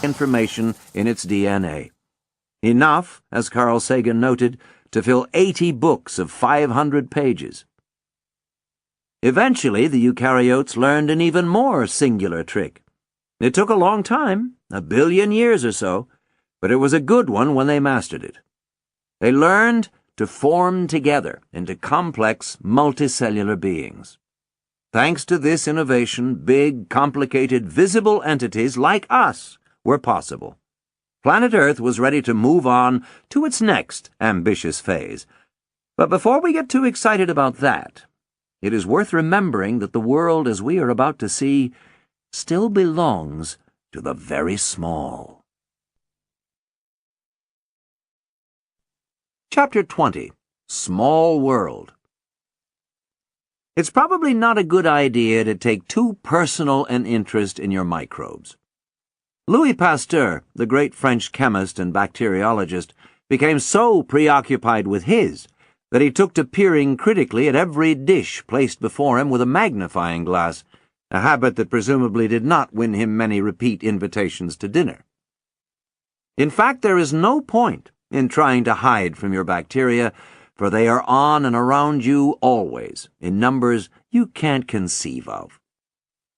information in its DNA. Enough, as Carl Sagan noted, to fill 80 books of 500 pages. Eventually, the eukaryotes learned an even more singular trick. It took a long time, 1 billion years or so, but it was a good one when they mastered it. They learned to form together into complex, multicellular beings. Thanks to this innovation, big, complicated, visible entities like us were possible. Planet Earth was ready to move on to its next ambitious phase. But before we get too excited about that, it is worth remembering that the world as we are about to see still belongs to the very small. Chapter 20. Small World. It's probably not a good idea to take too personal an interest in your microbes. Louis Pasteur, the great French chemist and bacteriologist, became so preoccupied with his that he took to peering critically at every dish placed before him with a magnifying glass, a habit that presumably did not win him many repeat invitations to dinner. In fact, there is no point in trying to hide from your bacteria, for they are on and around you always, in numbers you can't conceive of.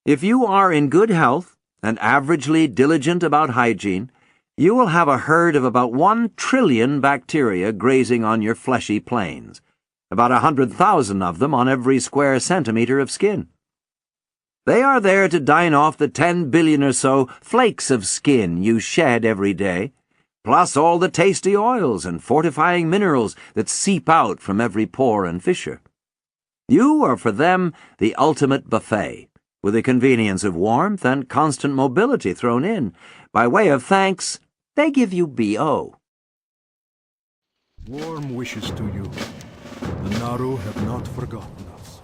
If you are in good health and averagely diligent about hygiene, you will have a herd of about 1 trillion bacteria grazing on your fleshy plains, about 100,000 of them on every square centimeter of skin. They are there to dine off the 10 billion or so flakes of skin you shed every day, plus all the tasty oils and fortifying minerals that seep out from every pore and fissure. You are for them the ultimate buffet, with the convenience of warmth and constant mobility thrown in. By way of thanks, they give you B.O. Warm wishes to you. The Naru have not forgotten us.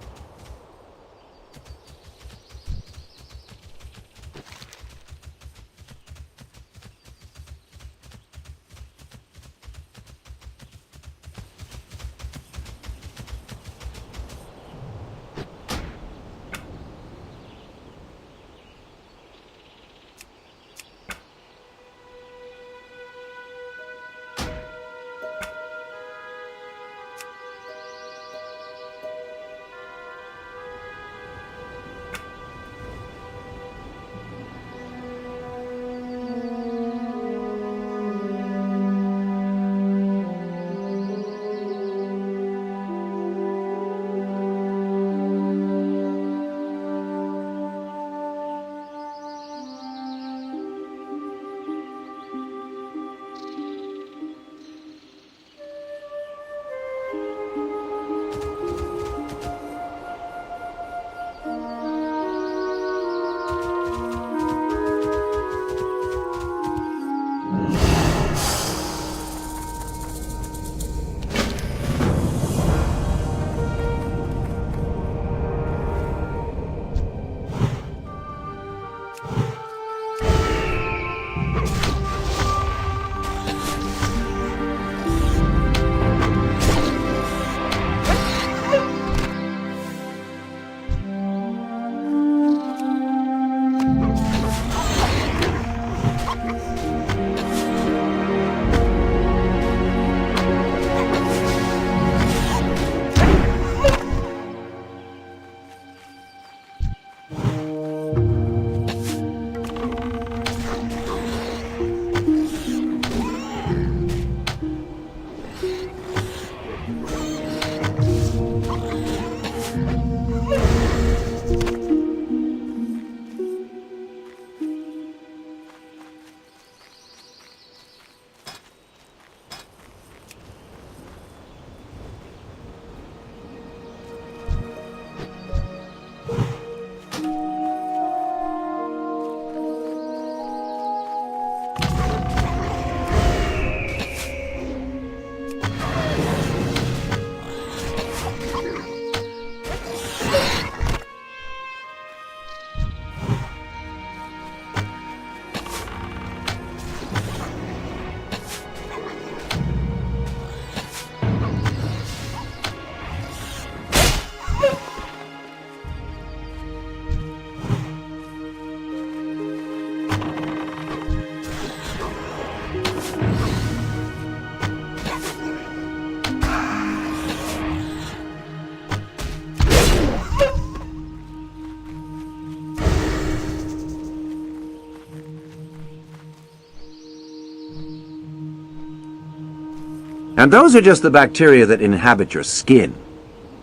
And those are just the bacteria that inhabit your skin.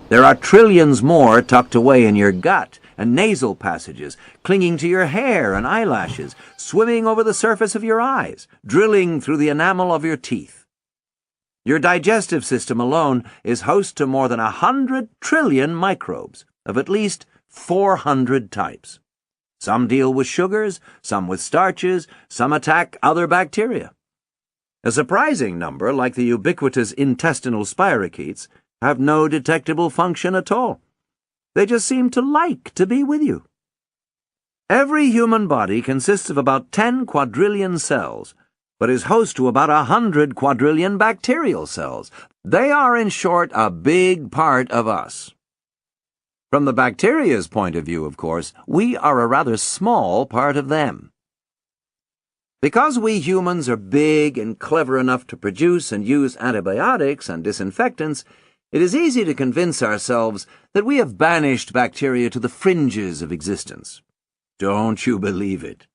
There are trillions more tucked away in your gut and nasal passages, clinging to your hair and eyelashes, swimming over the surface of your eyes, drilling through the enamel of your teeth. Your digestive system alone is host to more than 100 trillion microbes of at least 400 types. Some deal with sugars, some with starches, some attack other bacteria. A surprising number, like the ubiquitous intestinal spirochetes, have no detectable function at all. They just seem to like to be with you. Every human body consists of about 10 quadrillion cells, but is host to about 100 quadrillion bacterial cells. They are, in short, a big part of us. From the bacteria's point of view, of course, we are a rather small part of them. Because we humans are big and clever enough to produce and use antibiotics and disinfectants, it is easy to convince ourselves that we have banished bacteria to the fringes of existence. Don't you believe it?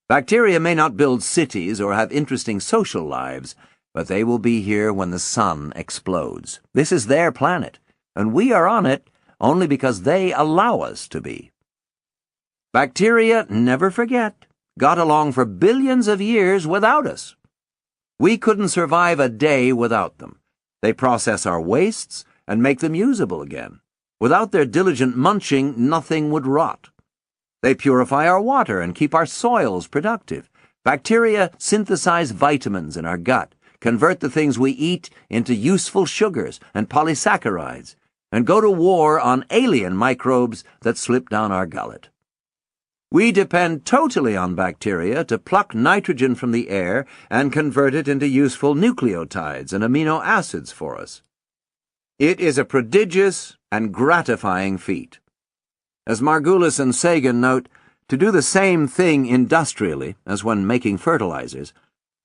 Bacteria may not build cities or have interesting social lives, but they will be here when the sun explodes. This is their planet, and we are on it only because they allow us to be. Bacteria, never forget, got along for billions of years without us. We couldn't survive a day without them. They process our wastes and make them usable again. Without their diligent munching, nothing would rot. They purify our water and keep our soils productive. Bacteria synthesize vitamins in our gut, convert the things we eat into useful sugars and polysaccharides, and go to war on alien microbes that slip down our gullet. We depend totally on bacteria to pluck nitrogen from the air and convert it into useful nucleotides and amino acids for us. It is a prodigious and gratifying feat. As Margulis and Sagan note, to do the same thing industrially as when making fertilizers,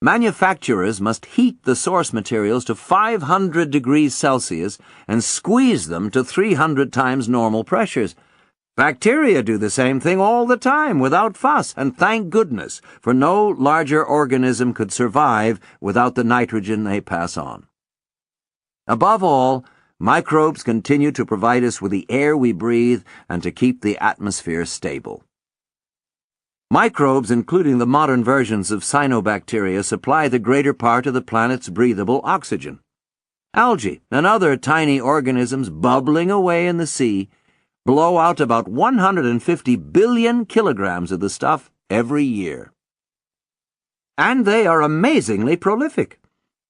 manufacturers must heat the source materials to 500 degrees Celsius and squeeze them to 300 times normal pressures. Bacteria do the same thing all the time without fuss, and thank goodness, for no larger organism could survive without the nitrogen they pass on. Above all, microbes continue to provide us with the air we breathe and to keep the atmosphere stable. Microbes, including the modern versions of cyanobacteria, supply the greater part of the planet's breathable oxygen. Algae and other tiny organisms bubbling away in the sea blow out about 150 billion kilograms of the stuff every year. And they are amazingly prolific.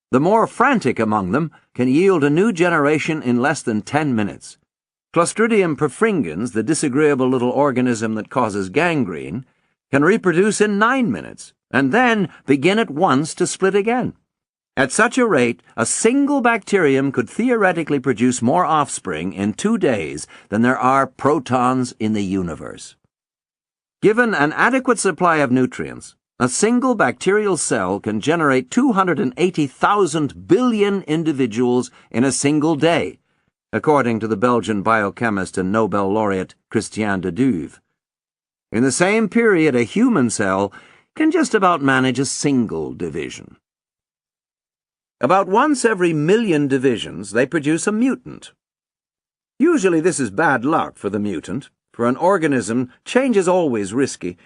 The more frantic among them can yield a new generation in less than 10 minutes. Clostridium perfringens, the disagreeable little organism that causes gangrene, can reproduce in 9 minutes, and then begin at once to split again. At such a rate, a single bacterium could theoretically produce more offspring in 2 days than there are protons in the universe. Given an adequate supply of nutrients, a single bacterial cell can generate 280,000 billion individuals in a single day, according to the Belgian biochemist and Nobel laureate Christian de Duve. In the same period, a human cell can just about manage a single division. About once every million divisions, they produce a mutant. Usually this is bad luck for the mutant. For an organism, change is always risky,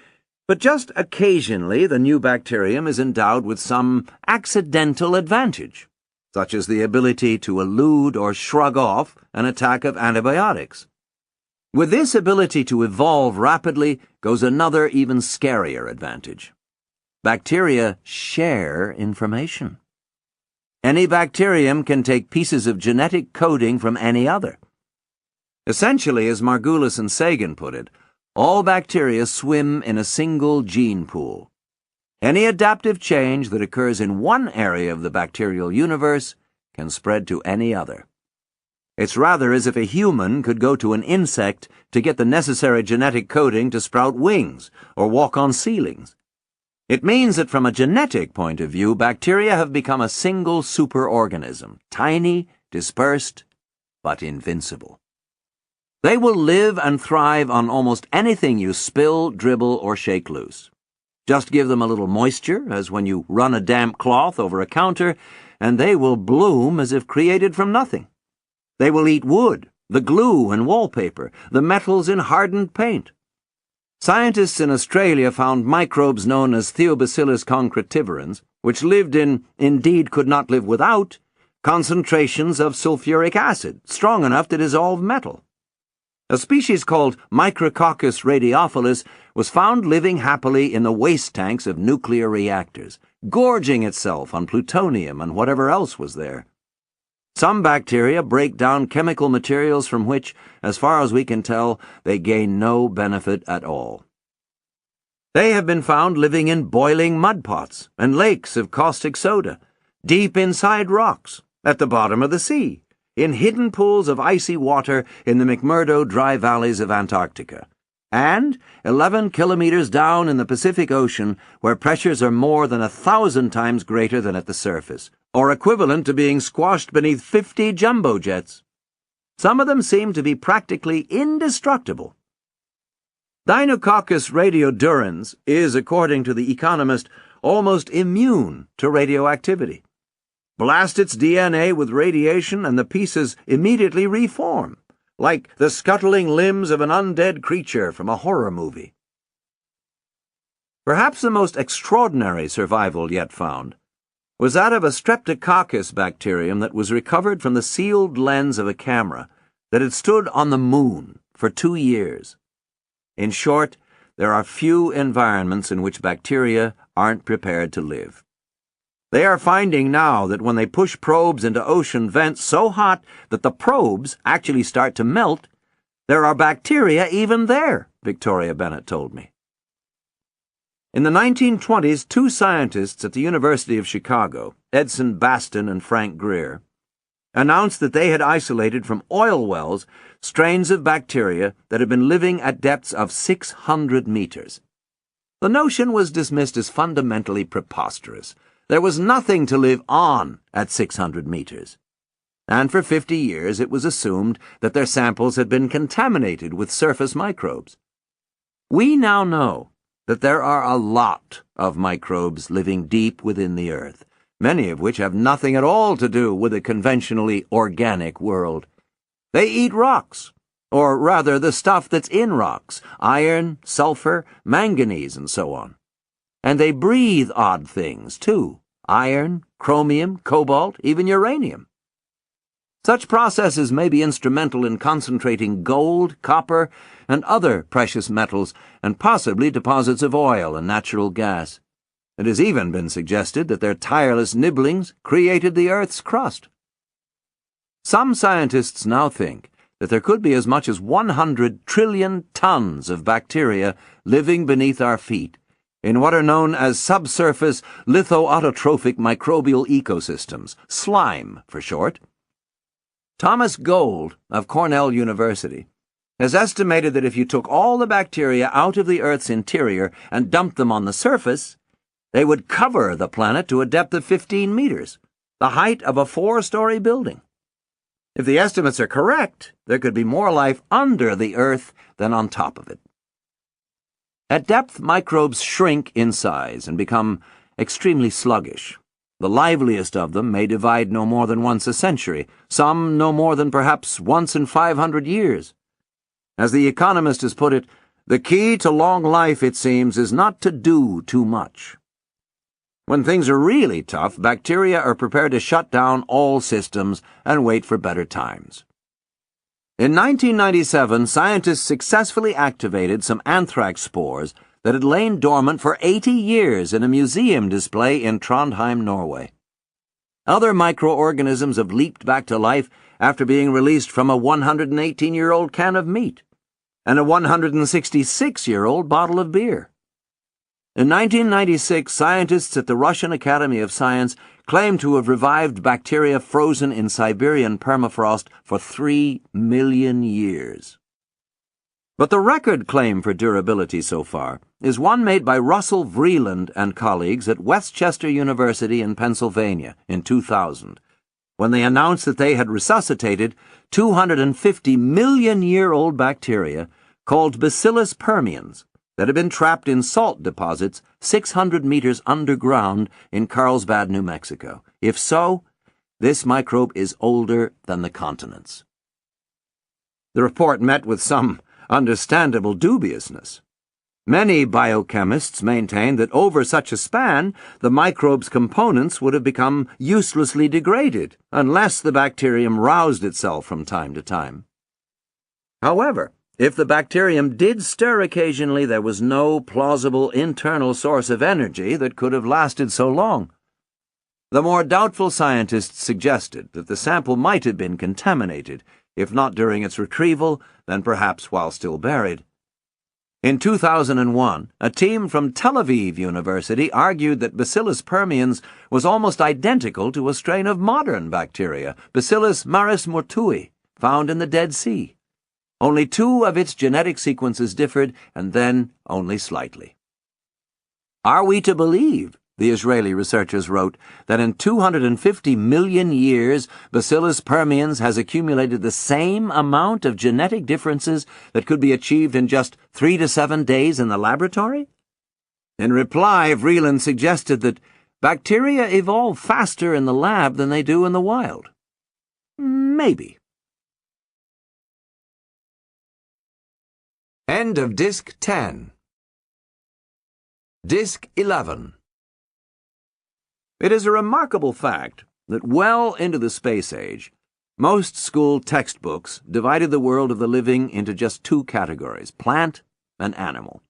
but just occasionally the new bacterium is endowed with some accidental advantage, such as the ability to elude or shrug off an attack of antibiotics. With this ability to evolve rapidly goes another even scarier advantage. Bacteria share information. Any bacterium can take pieces of genetic coding from any other. Essentially, as Margulis and Sagan put it, all bacteria swim in a single gene pool. Any adaptive change that occurs in one area of the bacterial universe can spread to any other. It's rather as if a human could go to an insect to get the necessary genetic coding to sprout wings or walk on ceilings. It means that from a genetic point of view, bacteria have become a single superorganism, tiny, dispersed, but invincible. They will live and thrive on almost anything you spill, dribble, or shake loose. Just give them a little moisture, as when you run a damp cloth over a counter, and they will bloom as if created from nothing. They will eat wood, the glue and wallpaper, the metals in hardened paint. Scientists in Australia found microbes known as Theobacillus concretivorans, which lived in, indeed could not live without, concentrations of sulfuric acid, strong enough to dissolve metal. A species called Micrococcus radiophilus was found living happily in the waste tanks of nuclear reactors, gorging itself on plutonium and whatever else was there. Some bacteria break down chemical materials from which, as far as we can tell, they gain no benefit at all. They have been found living in boiling mud pots and lakes of caustic soda, deep inside rocks, at the bottom of the sea, in hidden pools of icy water in the McMurdo dry valleys of Antarctica, and 11 kilometers down in the Pacific Ocean, where pressures are more than 1,000 times greater than at the surface, or equivalent to being squashed beneath 50 jumbo jets. Some of them seem to be practically indestructible. Deinococcus radiodurans is, according to The Economist, almost immune to radioactivity. Blast its DNA with radiation and the pieces immediately reform, like the scuttling limbs of an undead creature from a horror movie. Perhaps the most extraordinary survival yet found was that of a Streptococcus bacterium that was recovered from the sealed lens of a camera that had stood on the moon for 2 years. In short, there are few environments in which bacteria aren't prepared to live. They are finding now that when they push probes into ocean vents so hot that the probes actually start to melt, there are bacteria even there, Victoria Bennett told me. In the 1920s, 2 scientists at the University of Chicago, Edson Baston and Frank Greer, announced that they had isolated from oil wells strains of bacteria that had been living at depths of 600 meters. The notion was dismissed as fundamentally preposterous. There was nothing to live on at 600 meters. And for 50 years it was assumed that their samples had been contaminated with surface microbes. We now know that there are a lot of microbes living deep within the earth, many of which have nothing at all to do with a conventionally organic world. They eat rocks, or rather the stuff that's in rocks, iron, sulfur, manganese, and so on. And they breathe odd things, too, iron, chromium, cobalt, even uranium. Such processes may be instrumental in concentrating gold, copper, and other precious metals, and possibly deposits of oil and natural gas. It has even been suggested that their tireless nibblings created the Earth's crust. Some scientists now think that there could be as much as 100 trillion tons of bacteria living beneath our feet, in what are known as subsurface lithoautotrophic microbial ecosystems, SLIME for short. Thomas Gold of Cornell University has estimated that if you took all the bacteria out of the Earth's interior and dumped them on the surface, they would cover the planet to a depth of 15 meters, the height of a 4-story building. If the estimates are correct, there could be more life under the Earth than on top of it. At depth, microbes shrink in size and become extremely sluggish. The liveliest of them may divide no more than once a century, some no more than perhaps once in 500 years. As The Economist has put it, the key to long life, it seems, is not to do too much. When things are really tough, bacteria are prepared to shut down all systems and wait for better times. In 1997, scientists successfully activated some anthrax spores that had lain dormant for 80 years in a museum display in Trondheim, Norway. Other microorganisms have leaped back to life after being released from a 118-year-old can of meat and a 166-year-old bottle of beer. In 1996, scientists at the Russian Academy of Science claimed to have revived bacteria frozen in Siberian permafrost for 3 million years. But the record claim for durability so far is one made by Russell Vreeland and colleagues at Westchester University in Pennsylvania in 2000, when they announced that they had resuscitated 250 million-year-old bacteria called Bacillus permians that had been trapped in salt deposits 600 meters underground in Carlsbad, New Mexico. If so, this microbe is older than the continents. The report met with some understandable dubiousness. Many biochemists maintained that over such a span, the microbe's components would have become uselessly degraded unless the bacterium roused itself from time to time. However, if the bacterium did stir occasionally, there was no plausible internal source of energy that could have lasted so long. The more doubtful scientists suggested that the sample might have been contaminated, if not during its retrieval, then perhaps while still buried. In 2001, a team from Tel Aviv University argued that Bacillus permians was almost identical to a strain of modern bacteria, Bacillus marismortui, found in the Dead Sea. Only 2 of its genetic sequences differed, and then only slightly. Are we to believe, the Israeli researchers wrote, that in 250 million years Bacillus permians has accumulated the same amount of genetic differences that could be achieved in just 3 to 7 days in the laboratory? In reply, Vreeland suggested that bacteria evolve faster in the lab than they do in the wild. Maybe. End of Disc 10. Disc 11. It is a remarkable fact that well into the space age, most school textbooks divided the world of the living into just 2 categories, plant and animal.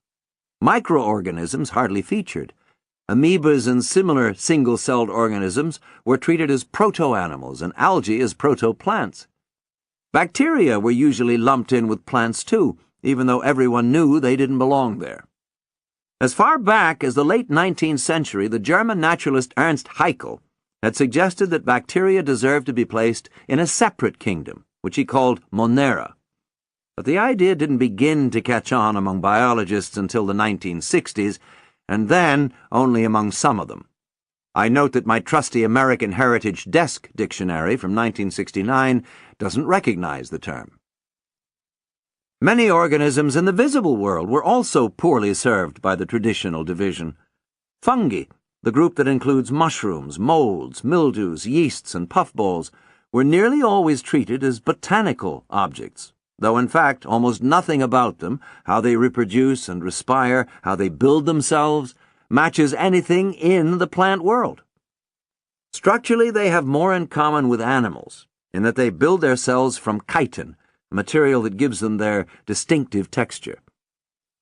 Microorganisms hardly featured. Amoebas and similar single-celled organisms were treated as proto-animals and algae as proto-plants. Bacteria were usually lumped in with plants too, even though everyone knew they didn't belong there. As far back as the late 19th century, the German naturalist Ernst Haeckel had suggested that bacteria deserved to be placed in a separate kingdom, which he called Monera. But the idea didn't begin to catch on among biologists until the 1960s, and then only among some of them. I note that my trusty American Heritage Desk Dictionary from 1969 doesn't recognize the term. Many organisms in the visible world were also poorly served by the traditional division. Fungi, the group that includes mushrooms, molds, mildews, yeasts, and puffballs, were nearly always treated as botanical objects, though in fact almost nothing about them, how they reproduce and respire, how they build themselves, matches anything in the plant world. Structurally, they have more in common with animals, in that they build their cells from chitin, a material that gives them their distinctive texture.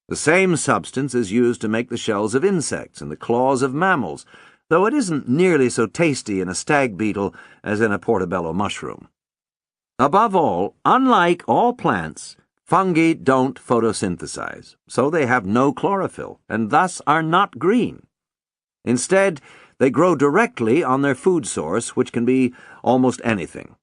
The same substance is used to make the shells of insects and the claws of mammals, though it isn't nearly so tasty in a stag beetle as in a portobello mushroom. Above all, unlike all plants, fungi don't photosynthesize, so they have no chlorophyll, and thus are not green. Instead, they grow directly on their food source, which can be almost anything.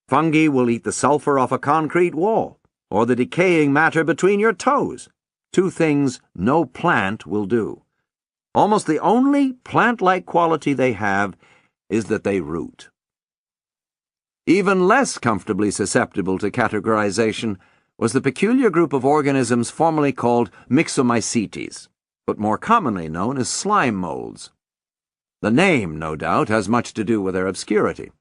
Fungi will eat the sulfur off a concrete wall, or the decaying matter between your toes. 2 things no plant will do. Almost the only plant-like quality they have is that they root. Even less comfortably susceptible to categorization was the peculiar group of organisms formerly called Myxomycetes, but more commonly known as slime molds. The name, no doubt, has much to do with their obscurity.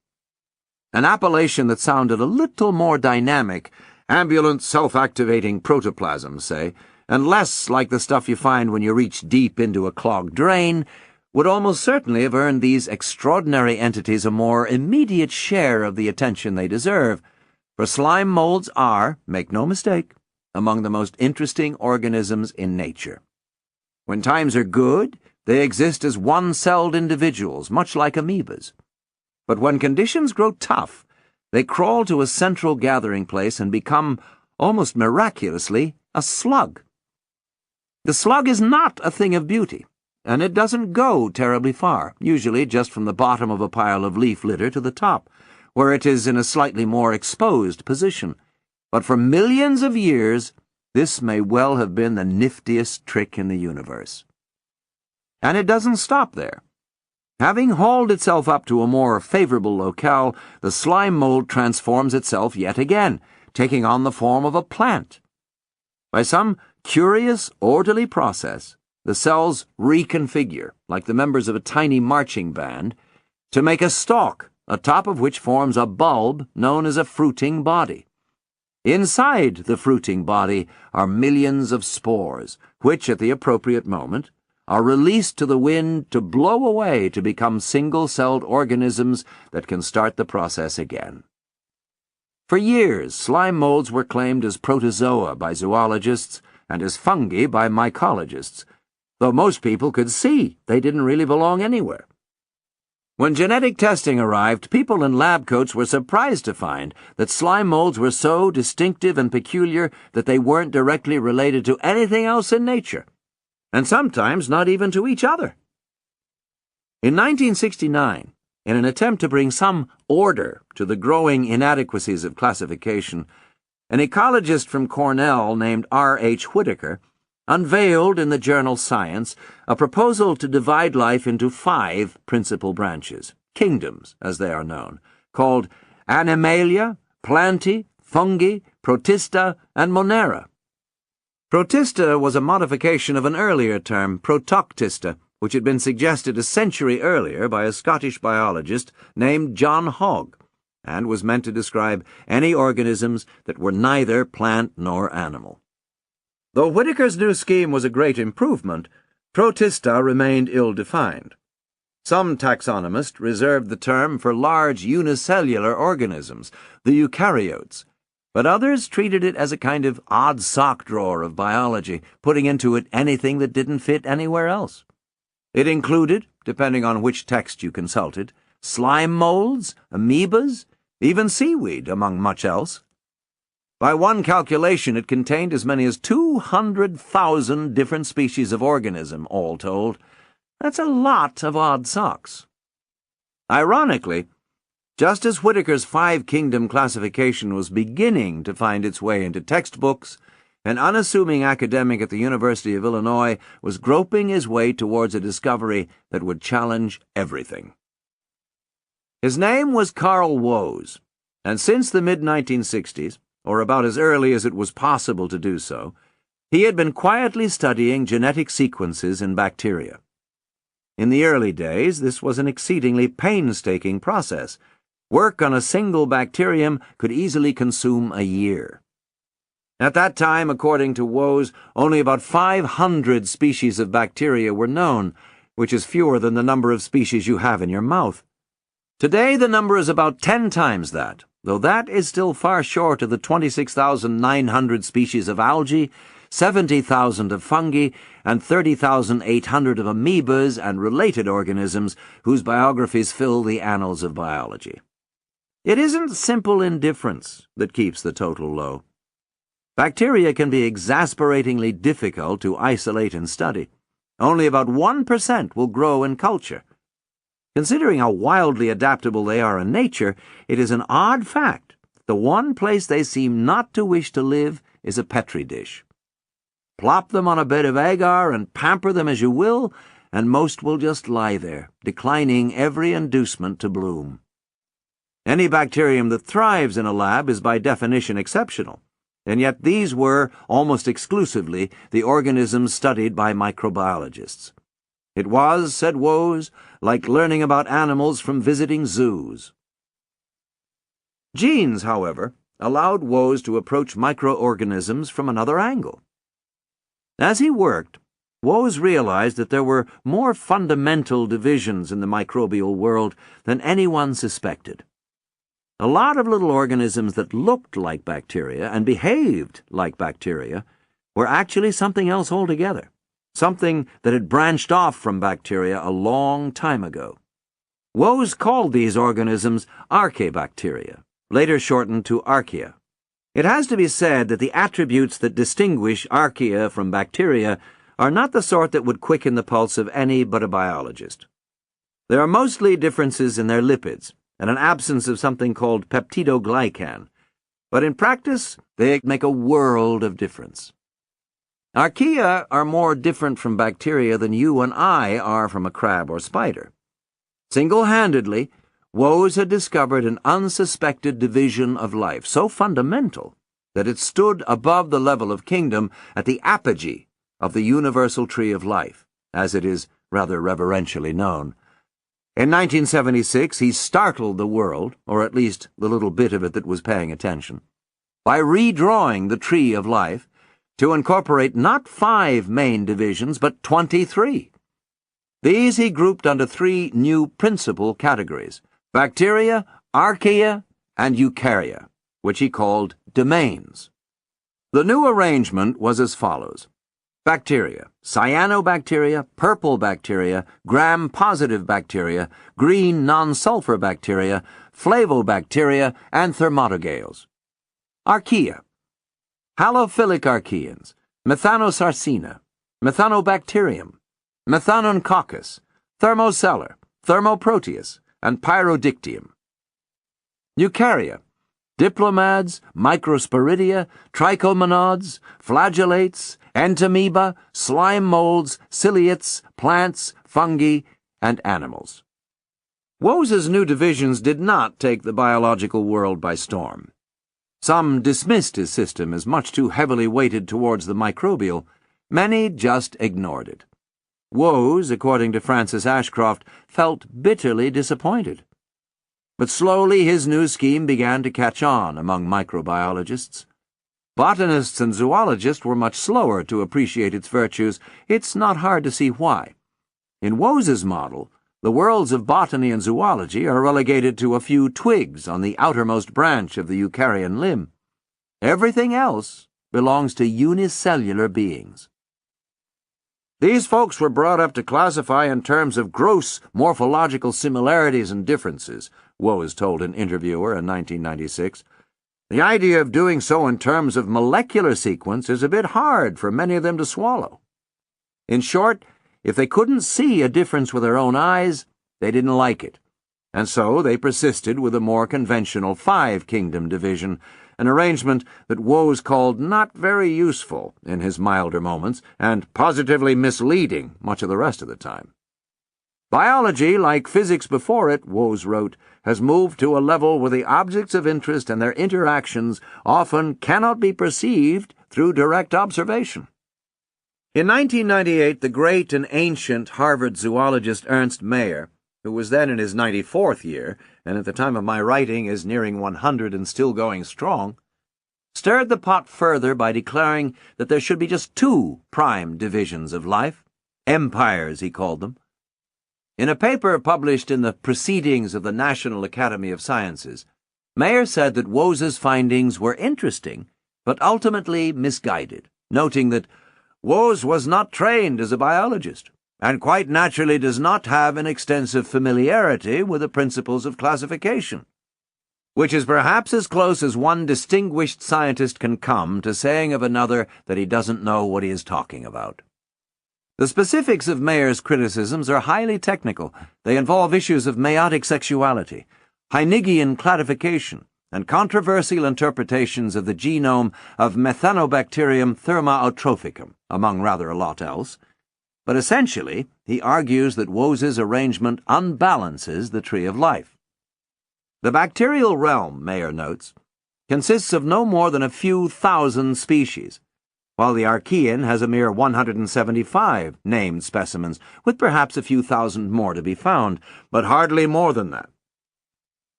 An appellation that sounded a little more dynamic, ambulant self-activating protoplasm, say, and less like the stuff you find when you reach deep into a clogged drain, would almost certainly have earned these extraordinary entities a more immediate share of the attention they deserve, for slime molds are, make no mistake, among the most interesting organisms in nature. When times are good, they exist as one-celled individuals, much like amoebas. But when conditions grow tough, they crawl to a central gathering place and become, almost miraculously, a slug. The slug is not a thing of beauty, and it doesn't go terribly far, usually just from the bottom of a pile of leaf litter to the top, where it is in a slightly more exposed position. But for millions of years, this may well have been the niftiest trick in the universe. And it doesn't stop there. Having hauled itself up to a more favorable locale, the slime mold transforms itself yet again, taking on the form of a plant. By some curious, orderly process, the cells reconfigure, like the members of a tiny marching band, to make a stalk, atop of which forms a bulb known as a fruiting body. Inside the fruiting body are millions of spores, which, at the appropriate moment, are released to the wind to blow away to become single-celled organisms that can start the process again. For years, slime molds were claimed as protozoa by zoologists and as fungi by mycologists, though most people could see they didn't really belong anywhere. When genetic testing arrived, people in lab coats were surprised to find that slime molds were so distinctive and peculiar that they weren't directly related to anything else in nature, and sometimes not even to each other. In 1969, in an attempt to bring some order to the growing inadequacies of classification, an ecologist from Cornell named R.H. Whitaker unveiled in the journal Science a proposal to divide life into 5 principal branches, kingdoms as they are known, called Animalia, Plantae, Fungi, Protista, and Monera. Protista was a modification of an earlier term, Protoctista, which had been suggested a century earlier by a Scottish biologist named John Hogg, and was meant to describe any organisms that were neither plant nor animal. Though Whitaker's new scheme was a great improvement, Protista remained ill-defined. Some taxonomists reserved the term for large unicellular organisms, the eukaryotes, but others treated it as a kind of odd sock drawer of biology, putting into it anything that didn't fit anywhere else. It included, depending on which text you consulted, slime molds, amoebas, even seaweed, among much else. By one calculation, it contained as many as 200,000 different species of organism, all told. That's a lot of odd socks. Ironically, just as Whitaker's 5-kingdom classification was beginning to find its way into textbooks, an unassuming academic at the University of Illinois was groping his way towards a discovery that would challenge everything. His name was Carl Woese, and since the mid-1960s, or about as early as it was possible to do so, he had been quietly studying genetic sequences in bacteria. In the early days, this was an exceedingly painstaking process. Work on a single bacterium could easily consume a year. At that time, according to Woese, only about 500 species of bacteria were known, which is fewer than the number of species you have in your mouth. Today, the number is about 10 times that, though that is still far short of the 26,900 species of algae, 70,000 of fungi, and 30,800 of amoebas and related organisms whose biographies fill the annals of biology. It isn't simple indifference that keeps the total low. Bacteria can be exasperatingly difficult to isolate and study. Only about 1% will grow in culture. Considering how wildly adaptable they are in nature, it is an odd fact that the one place they seem not to wish to live is a petri dish. Plop them on a bed of agar and pamper them as you will, and most will just lie there, declining every inducement to bloom. Any bacterium that thrives in a lab is by definition exceptional, and yet these were, almost exclusively, the organisms studied by microbiologists. It was, said Woese, like learning about animals from visiting zoos. Genes, however, allowed Woese to approach microorganisms from another angle. As he worked, Woese realized that there were more fundamental divisions in the microbial world than anyone suspected. A lot of little organisms that looked like bacteria and behaved like bacteria were actually something else altogether. Something that had branched off from bacteria a long time ago. Woese called these organisms archaebacteria, later shortened to archaea. It has to be said that the attributes that distinguish archaea from bacteria are not the sort that would quicken the pulse of any but a biologist. There are mostly differences in their lipids and an absence of something called peptidoglycan, but in practice they make a world of difference. Archaea are more different from bacteria than you and I are from a crab or spider. Single-handedly, Woese had discovered an unsuspected division of life, so fundamental that it stood above the level of kingdom at the apogee of the universal tree of life, as it is rather reverentially known. In 1976, he startled the world, or at least the little bit of it that was paying attention, by redrawing the tree of life to incorporate not 5 main divisions, but 23. These he grouped under 3 new principal categories: bacteria, archaea, and eukarya, which he called domains. The new arrangement was as follows: bacteria, cyanobacteria, purple bacteria, gram-positive bacteria, green non-sulfur bacteria, flavobacteria, and thermatogales. Archaea, halophilic archaeans, methanosarcina, methanobacterium, methanoncoccus, thermocellar, thermoproteus, and pyrodictium. Eukarya, diplomads, microsporidia, trichomonads, flagellates, entamoeba, slime molds, ciliates, plants, fungi, and animals. Wose's new divisions did not take the biological world by storm. Some dismissed his system as much too heavily weighted towards the microbial. Many just ignored it. Wose, according to Francis Ashcroft, felt bitterly disappointed. But slowly his new scheme began to catch on among microbiologists. Botanists and zoologists were much slower to appreciate its virtues. It's not hard to see why. In Wose's model, the worlds of botany and zoology are relegated to a few twigs on the outermost branch of the eukaryan limb. Everything else belongs to unicellular beings. These folks were brought up to classify in terms of gross morphological similarities and differences, Wose told an interviewer in 1996. The idea of doing so in terms of molecular sequence is a bit hard for many of them to swallow. In short, if they couldn't see a difference with their own eyes, they didn't like it, and so they persisted with a more conventional 5-kingdom division, an arrangement that Wose called not very useful in his milder moments and positively misleading much of the rest of the time. Biology, like physics before it, Wose wrote, has moved to a level where the objects of interest and their interactions often cannot be perceived through direct observation. In 1998, the great and ancient Harvard zoologist Ernst Mayr, who was then in his 94th year, and at the time of my writing is nearing 100 and still going strong, stirred the pot further by declaring that there should be just 2 prime divisions of life, empires he called them. In a paper published in the Proceedings of the National Academy of Sciences, Mayr said that Wose's findings were interesting, but ultimately misguided, noting that Wose was not trained as a biologist, and quite naturally does not have an extensive familiarity with the principles of classification, which is perhaps as close as one distinguished scientist can come to saying of another that he doesn't know what he is talking about. The specifics of Mayr's criticisms are highly technical. They involve issues of meiotic sexuality, Heinegian cladification, and controversial interpretations of the genome of Methanobacterium thermaeutrophicum, among rather a lot else. But essentially, he argues that Wose's arrangement unbalances the tree of life. The bacterial realm, Mayr notes, consists of no more than a few thousand species, while the archaean has a mere 175 named specimens, with perhaps a few thousand more to be found, but hardly more than that.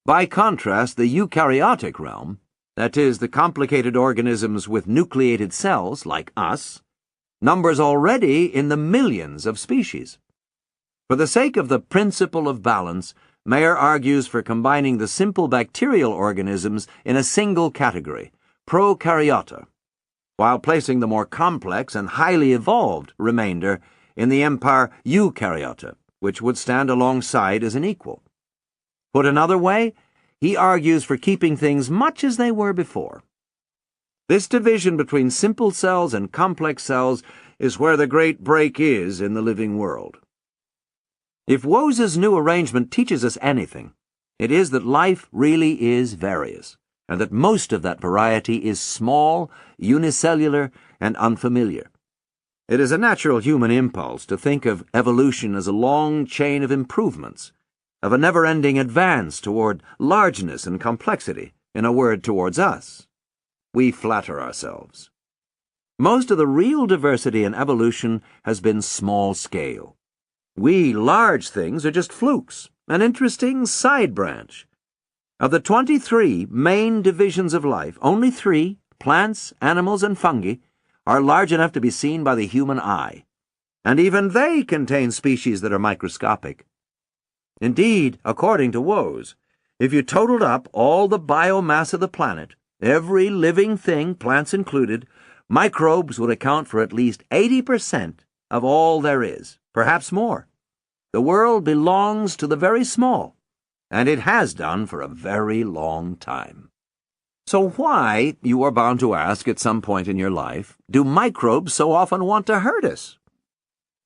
By contrast, the eukaryotic realm, that is, the complicated organisms with nucleated cells, like us, numbers already in the millions of species. For the sake of the principle of balance, Mayr argues for combining the simple bacterial organisms in a single category, prokaryota, while placing the more complex and highly evolved remainder in the empire eukaryota, which would stand alongside as an equal. Put another way, he argues for keeping things much as they were before. This division between simple cells and complex cells is where the great break is in the living world. If Wose's new arrangement teaches us anything, it is that life really is various, and that most of that variety is small, unicellular, and unfamiliar. It is a natural human impulse to think of evolution as a long chain of improvements, of a never-ending advance toward largeness and complexity, in a word, towards us. We flatter ourselves. Most of the real diversity in evolution has been small scale. We large things are just flukes, an interesting side branch. Of the 23 main divisions of life, only 3, plants, animals, and fungi, are large enough to be seen by the human eye. And even they contain species that are microscopic. Indeed, according to Woese, if you totaled up all the biomass of the planet, every living thing, plants included, microbes would account for at least 80% of all there is, perhaps more. The world belongs to the very small, and it has done for a very long time. So why, you are bound to ask at some point in your life, do microbes so often want to hurt us?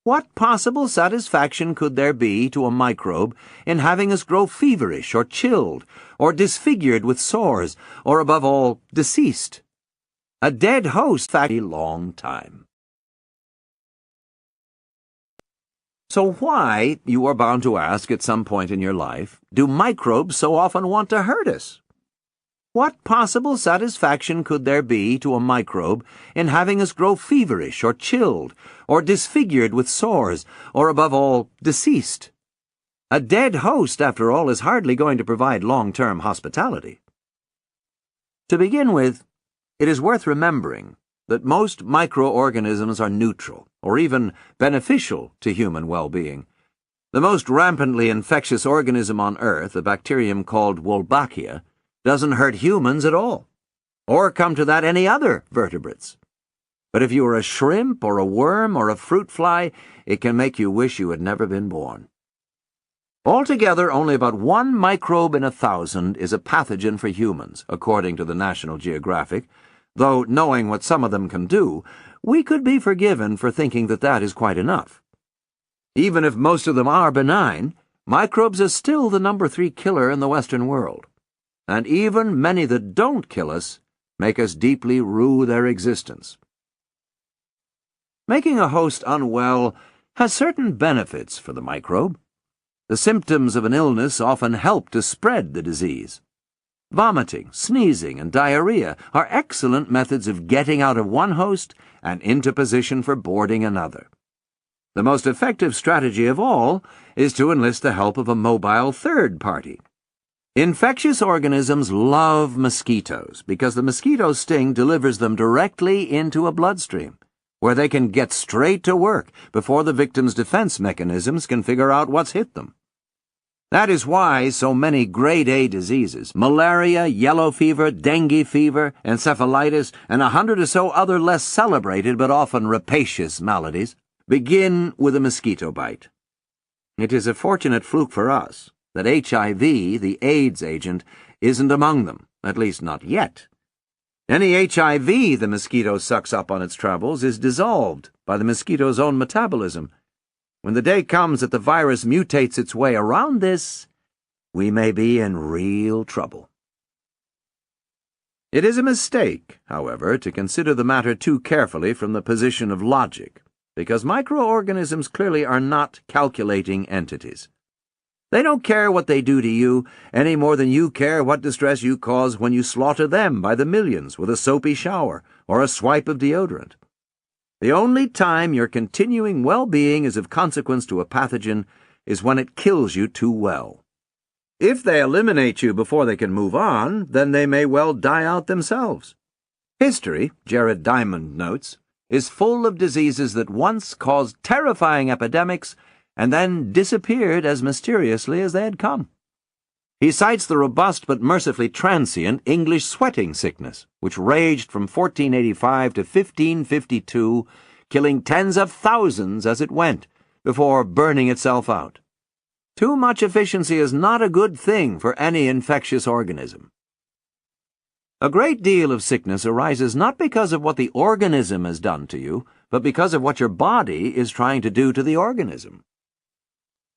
What possible satisfaction could there be to a microbe in having us grow feverish or chilled or disfigured with sores or, above all, deceased? A dead host for a long time. So why, you are bound to ask at some point in your life, do microbes so often want to hurt us? What possible satisfaction could there be to a microbe in having us grow feverish or chilled or disfigured with sores or, above all, deceased? A dead host, after all, is hardly going to provide long-term hospitality. To begin with, it is worth remembering that most microorganisms are neutral or even beneficial to human well-being. The most rampantly infectious organism on Earth, a bacterium called Wolbachia, doesn't hurt humans at all, or come to that any other vertebrates. But if you are a shrimp or a worm or a fruit fly, it can make you wish you had never been born. Altogether, only about 1 microbe in 1,000 is a pathogen for humans, according to the National Geographic, though knowing what some of them can do, we could be forgiven for thinking that that is quite enough. Even if most of them are benign, microbes are still the number 3 killer in the Western world. And even many that don't kill us make us deeply rue their existence. Making a host unwell has certain benefits for the microbe. The symptoms of an illness often help to spread the disease. Vomiting, sneezing, and diarrhea are excellent methods of getting out of one host and into position for boarding another. The most effective strategy of all is to enlist the help of a mobile third party. Infectious organisms love mosquitoes because the mosquito sting delivers them directly into a bloodstream, where they can get straight to work before the victim's defense mechanisms can figure out what's hit them. That is why so many grade A diseases, malaria, yellow fever, dengue fever, encephalitis, and 100 or so other less celebrated but often rapacious maladies, begin with a mosquito bite. It is a fortunate fluke for us that HIV, the AIDS agent, isn't among them, at least not yet. Any HIV the mosquito sucks up on its travels is dissolved by the mosquito's own metabolism. When the day comes that the virus mutates its way around this, we may be in real trouble. It is a mistake, however, to consider the matter too carefully from the position of logic, because microorganisms clearly are not calculating entities. They don't care what they do to you any more than you care what distress you cause when you slaughter them by the millions with a soapy shower or a swipe of deodorant. The only time your continuing well-being is of consequence to a pathogen is when it kills you too well. If they eliminate you before they can move on, then they may well die out themselves. History, Jared Diamond notes, is full of diseases that once caused terrifying epidemics and then disappeared as mysteriously as they had come. He cites the robust but mercifully transient English sweating sickness, which raged from 1485 to 1552, killing tens of thousands as it went, before burning itself out. Too much efficiency is not a good thing for any infectious organism. A great deal of sickness arises not because of what the organism has done to you, but because of what your body is trying to do to the organism.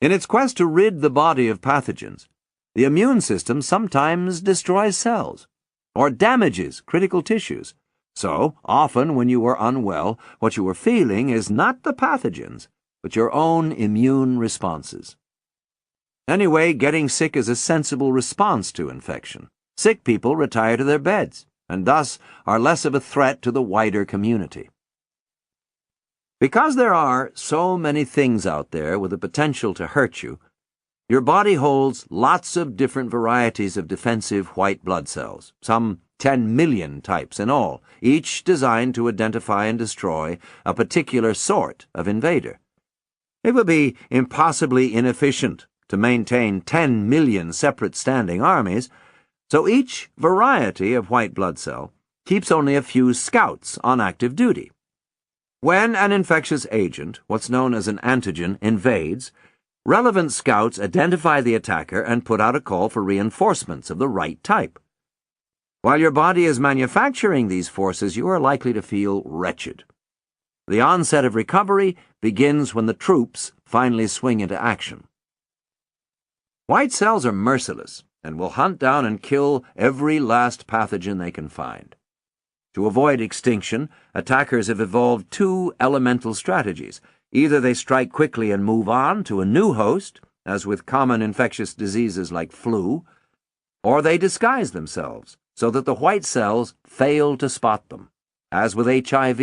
In its quest to rid the body of pathogens, the immune system sometimes destroys cells or damages critical tissues. So, often when you are unwell, what you are feeling is not the pathogens, but your own immune responses. Anyway, getting sick is a sensible response to infection. Sick people retire to their beds, and thus are less of a threat to the wider community. Because there are so many things out there with the potential to hurt you, your body holds lots of different varieties of defensive white blood cells, some 10 million types in all, each designed to identify and destroy a particular sort of invader. It would be impossibly inefficient to maintain 10 million separate standing armies, so each variety of white blood cell keeps only a few scouts on active duty. When an infectious agent, what's known as an antigen, invades, relevant scouts identify the attacker and put out a call for reinforcements of the right type. While your body is manufacturing these forces, you are likely to feel wretched. The onset of recovery begins when the troops finally swing into action. White cells are merciless and will hunt down and kill every last pathogen they can find. To avoid extinction, attackers have evolved two elemental strategies. Either they strike quickly and move on to a new host, as with common infectious diseases like flu, or they disguise themselves so that the white cells fail to spot them, as with HIV,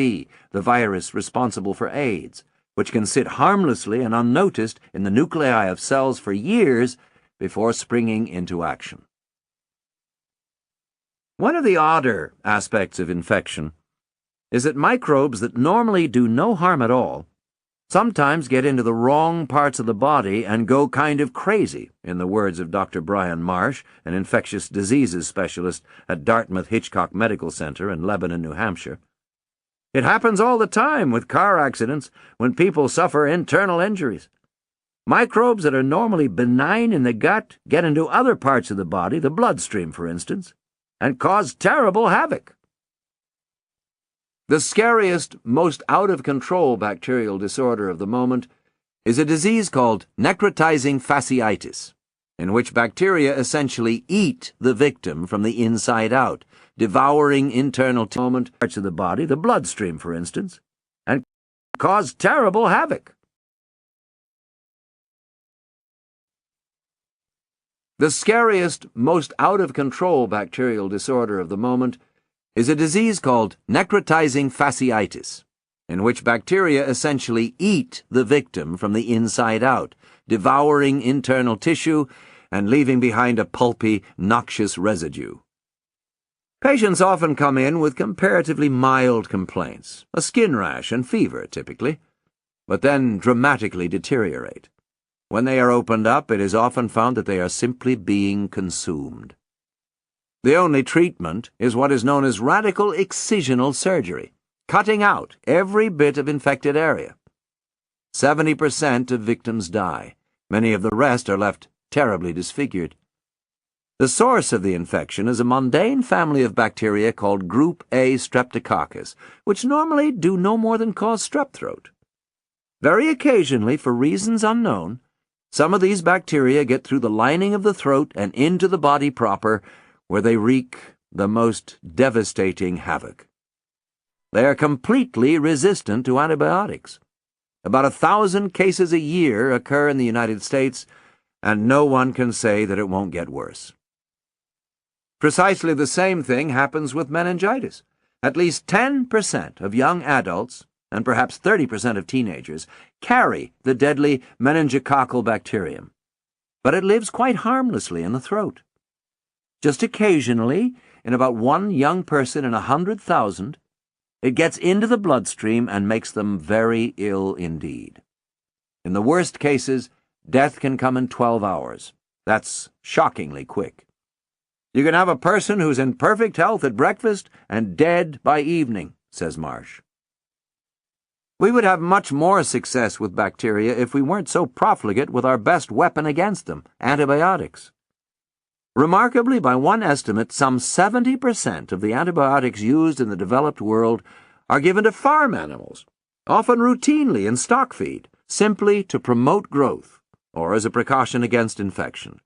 the virus responsible for AIDS, which can sit harmlessly and unnoticed in the nuclei of cells for years before springing into action. One of the odder aspects of infection is that microbes that normally do no harm at all sometimes get into the wrong parts of the body and go kind of crazy, in the words of Dr. Brian Marsh, an infectious diseases specialist at Dartmouth Hitchcock Medical Center in Lebanon, New Hampshire. It happens all the time with car accidents when people suffer internal injuries. Microbes that are normally benign in the gut get into other parts of the body, the bloodstream, for instance, and cause terrible havoc. The scariest, most out-of-control bacterial disorder of the moment is a disease called necrotizing fasciitis, in which bacteria essentially eat the victim from the inside out, devouring internal parts of the body, the bloodstream, for instance, and cause terrible havoc. The scariest, most out-of-control bacterial disorder of the moment is a disease called necrotizing fasciitis, in which bacteria essentially eat the victim from the inside out, devouring internal tissue and leaving behind a pulpy, noxious residue. Patients often come in with comparatively mild complaints, a skin rash and fever typically, but then dramatically deteriorate. When they are opened up, it is often found that they are simply being consumed. The only treatment is what is known as radical excisional surgery, cutting out every bit of infected area. 70% of victims die. Many of the rest are left terribly disfigured. The source of the infection is a mundane family of bacteria called Group A Streptococcus, which normally do no more than cause strep throat. Very occasionally, for reasons unknown, some of these bacteria get through the lining of the throat and into the body proper, where they wreak the most devastating havoc. They are completely resistant to antibiotics. About 1,000 cases a year occur in the United States, and no one can say that it won't get worse. Precisely the same thing happens with meningitis. At least 10% of young adults, and perhaps 30% of teenagers, carry the deadly meningococcal bacterium, but it lives quite harmlessly in the throat. Just occasionally, in about one young person in 100,000, it gets into the bloodstream and makes them very ill indeed. In the worst cases, death can come in 12 hours. That's shockingly quick. You can have a person who's in perfect health at breakfast and dead by evening, says Marsh. We would have much more success with bacteria if we weren't so profligate with our best weapon against them, antibiotics. Remarkably, by one estimate, some 70% of the antibiotics used in the developed world are given to farm animals, often routinely in stock feed, simply to promote growth or as a precaution against infection.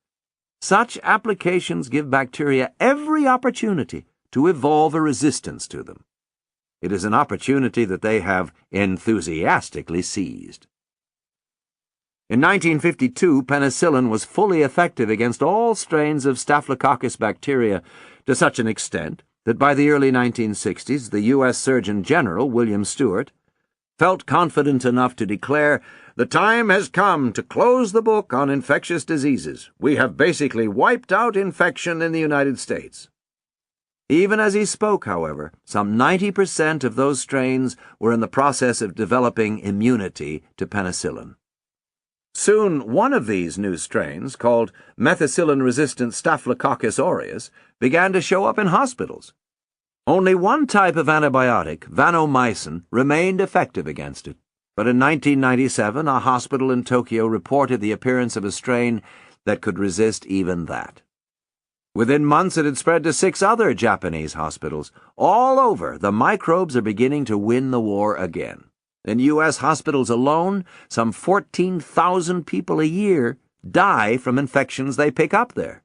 Such applications give bacteria every opportunity to evolve a resistance to them. It is an opportunity that they have enthusiastically seized. In 1952, penicillin was fully effective against all strains of Staphylococcus bacteria to such an extent that by the early 1960s the U.S. Surgeon General, William Stewart, felt confident enough to declare, "The time has come to close the book on infectious diseases. We have basically wiped out infection in the United States." Even as he spoke, however, some 90% of those strains were in the process of developing immunity to penicillin. Soon, one of these new strains, called methicillin-resistant Staphylococcus aureus, began to show up in hospitals. Only one type of antibiotic, vancomycin, remained effective against it, but in 1997 a hospital in Tokyo reported the appearance of a strain that could resist even that. Within months it had spread to 6 other Japanese hospitals. All over, the microbes are beginning to win the war again. In U.S. hospitals alone, some 14,000 people a year die from infections they pick up there.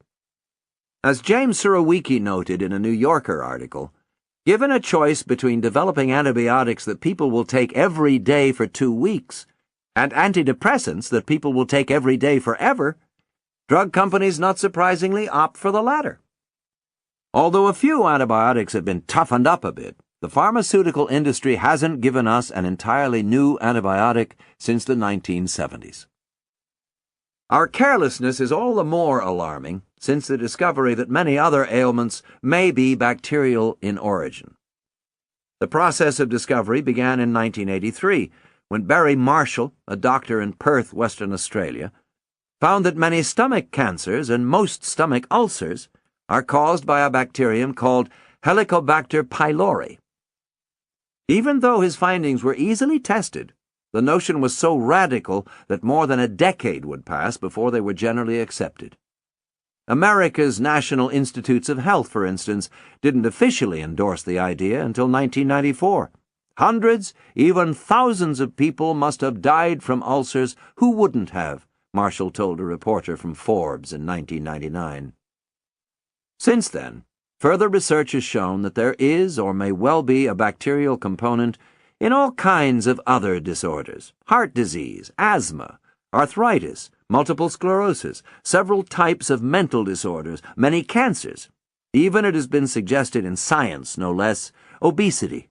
As James Surowiecki noted in a New Yorker article, given a choice between developing antibiotics that people will take every day for 2 weeks and antidepressants that people will take every day forever, drug companies not surprisingly opt for the latter. Although a few antibiotics have been toughened up a bit, the pharmaceutical industry hasn't given us an entirely new antibiotic since the 1970s. Our carelessness is all the more alarming since the discovery that many other ailments may be bacterial in origin. The process of discovery began in 1983, when Barry Marshall, a doctor in Perth, Western Australia, found that many stomach cancers and most stomach ulcers are caused by a bacterium called Helicobacter pylori. Even though his findings were easily tested, the notion was so radical that more than a decade would pass before they were generally accepted. America's National Institutes of Health, for instance, didn't officially endorse the idea until 1994. Hundreds, even thousands of people must have died from ulcers who wouldn't have, Marshall told a reporter from Forbes in 1999. Since then, further research has shown that there is or may well be a bacterial component in all kinds of other disorders: heart disease, asthma, arthritis, multiple sclerosis, several types of mental disorders, many cancers. Even it has been suggested in science, no less, obesity.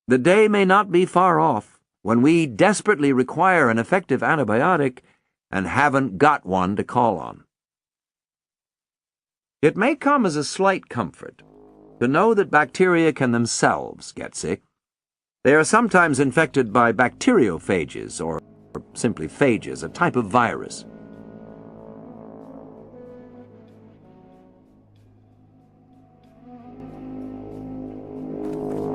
The day may not be far off when we desperately require an effective antibiotic and haven't got one to call on. It may come as a slight comfort to know that bacteria can themselves get sick. They are sometimes infected by bacteriophages, or simply phages, a type of virus.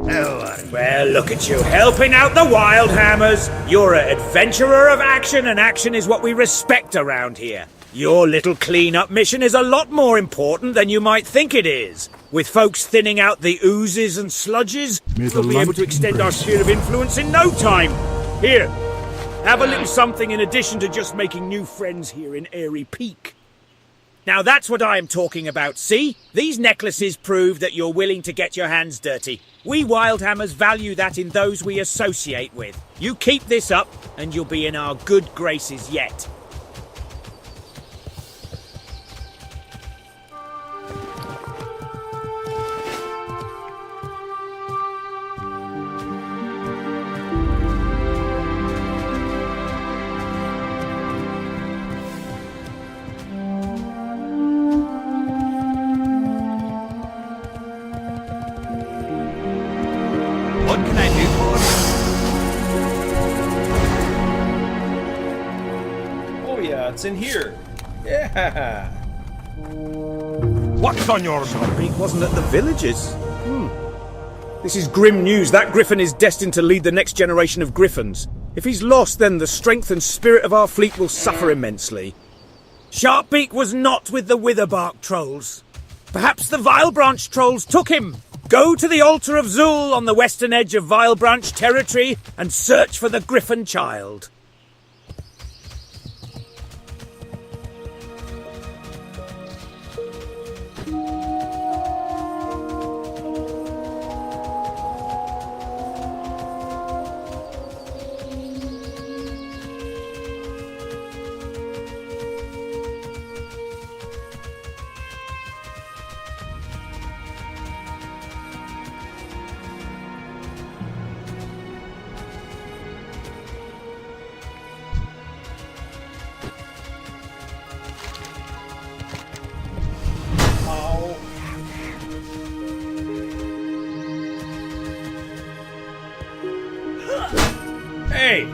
Oh, well, look at you, helping out the wild hammers. You're an adventurer of action, and action is what we respect around here. Your little clean-up mission is a lot more important than you might think it is. With folks thinning out the oozes and sludges, we'll be able to extend our sphere of influence in no time. Here, have a little something in addition to just making new friends here in Airy Peak. Now that's what I'm talking about, see? These necklaces prove that you're willing to get your hands dirty. We Wildhammers value that in those we associate with. You keep this up, and you'll be in our good graces yet. What can I do for you? Oh yeah, it's in here. Yeah. What's on your mind? He wasn't at the villages. This is grim news. That griffin is destined to lead the next generation of griffins. If he's lost, then the strength and spirit of our fleet will suffer immensely. Sharpbeak was not with the Witherbark trolls. Perhaps the Vilebranch trolls took him. Go to the altar of Zul on the western edge of Vilebranch territory and search for the Griffin child. me!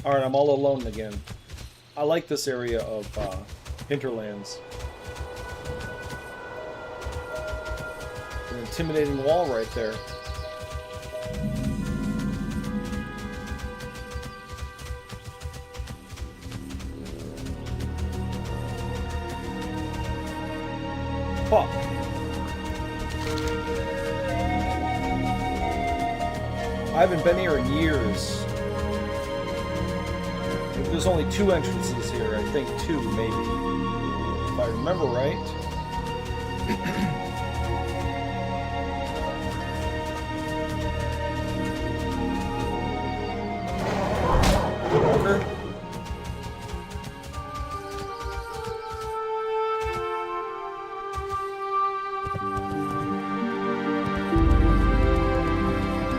Alright, I'm all alone again. I like this area of hinterlands. An intimidating wall right there. Fuck. I haven't been here in years. There's only 2 entrances here, I think 2 maybe. If I remember right. Walker?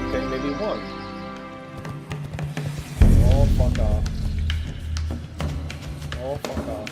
Okay, maybe 1. Oh, fuck off. Oh, fuck off.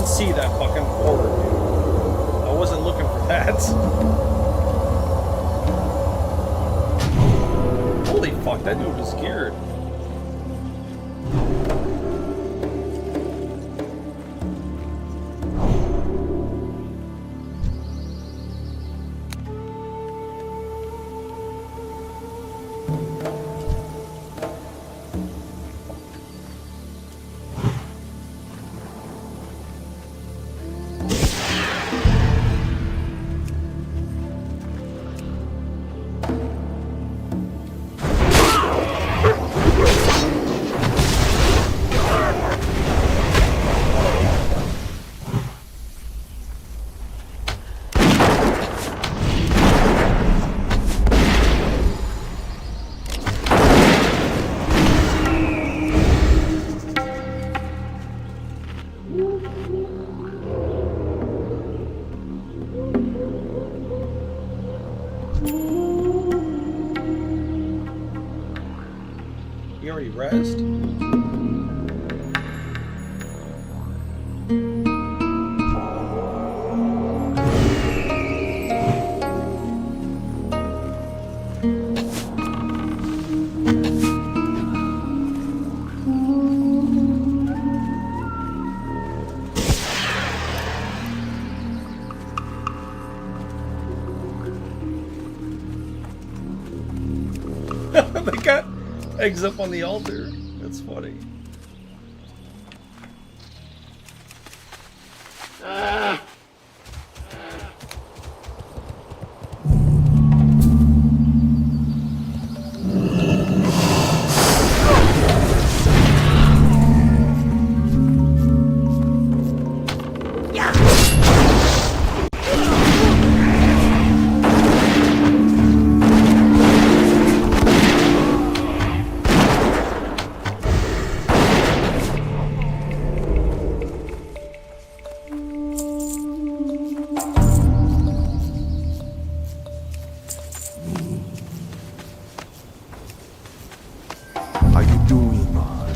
See that fucking horror, dude. I wasn't looking for that. Holy fuck, that dude was scared. You already rest? Eggs up on the altar. That's funny. How you doing, man?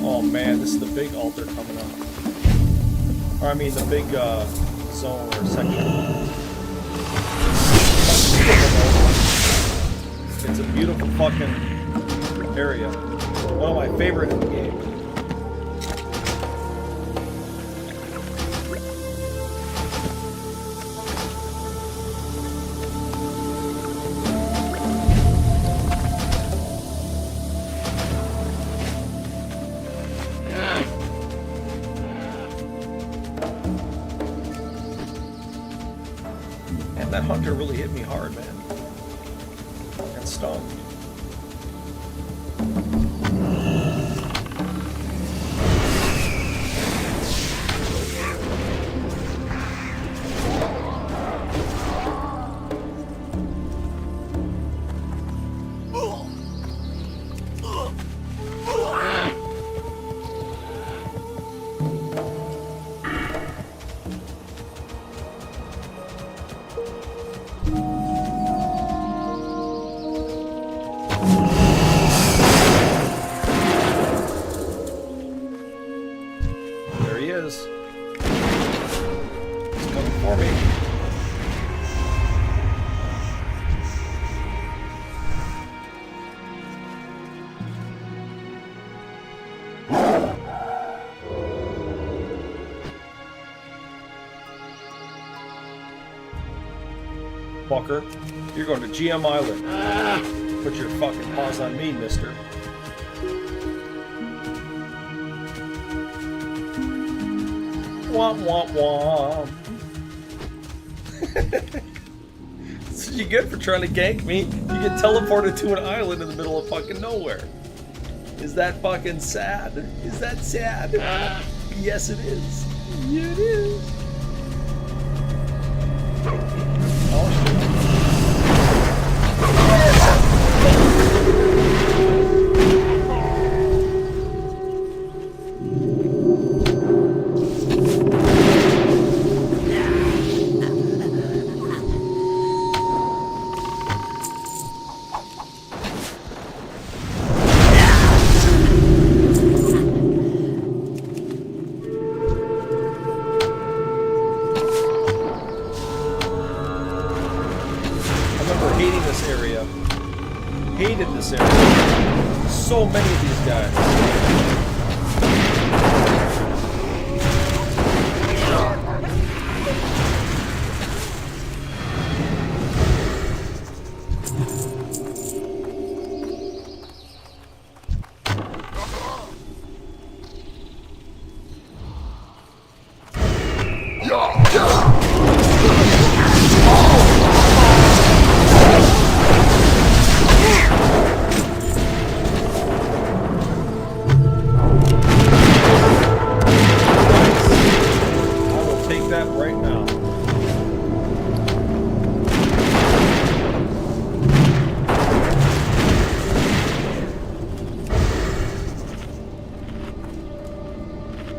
Oh man, this is the big altar coming up. Or I mean the big zone or section. It's a beautiful fucking area. One of my favorite in the game. And that hunter really hit me hard, man. And stung. There he is. He's coming for me. Fucker, you're going to GM Island. Put your fucking paws on me, mister. Womp womp womp. That's what you get for trying to gank me. You get teleported to an island in the middle of fucking nowhere. Is that fucking sad? Is that sad? Yes, it is. Yeah, it is. Oh, shit. Hated this area. So many of these guys.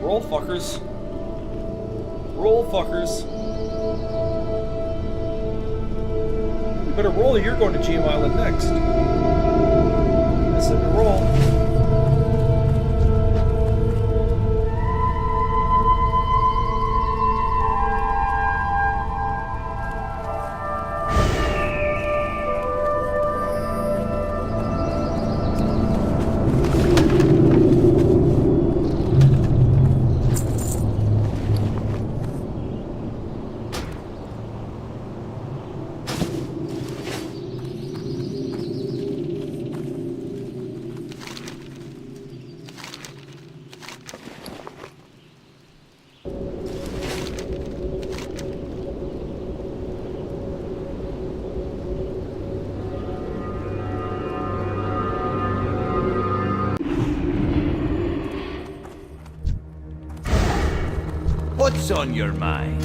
Roll, fuckers. Roll, fuckers. You better roll or you're going to GM Island next. I said to roll. What's on your mind?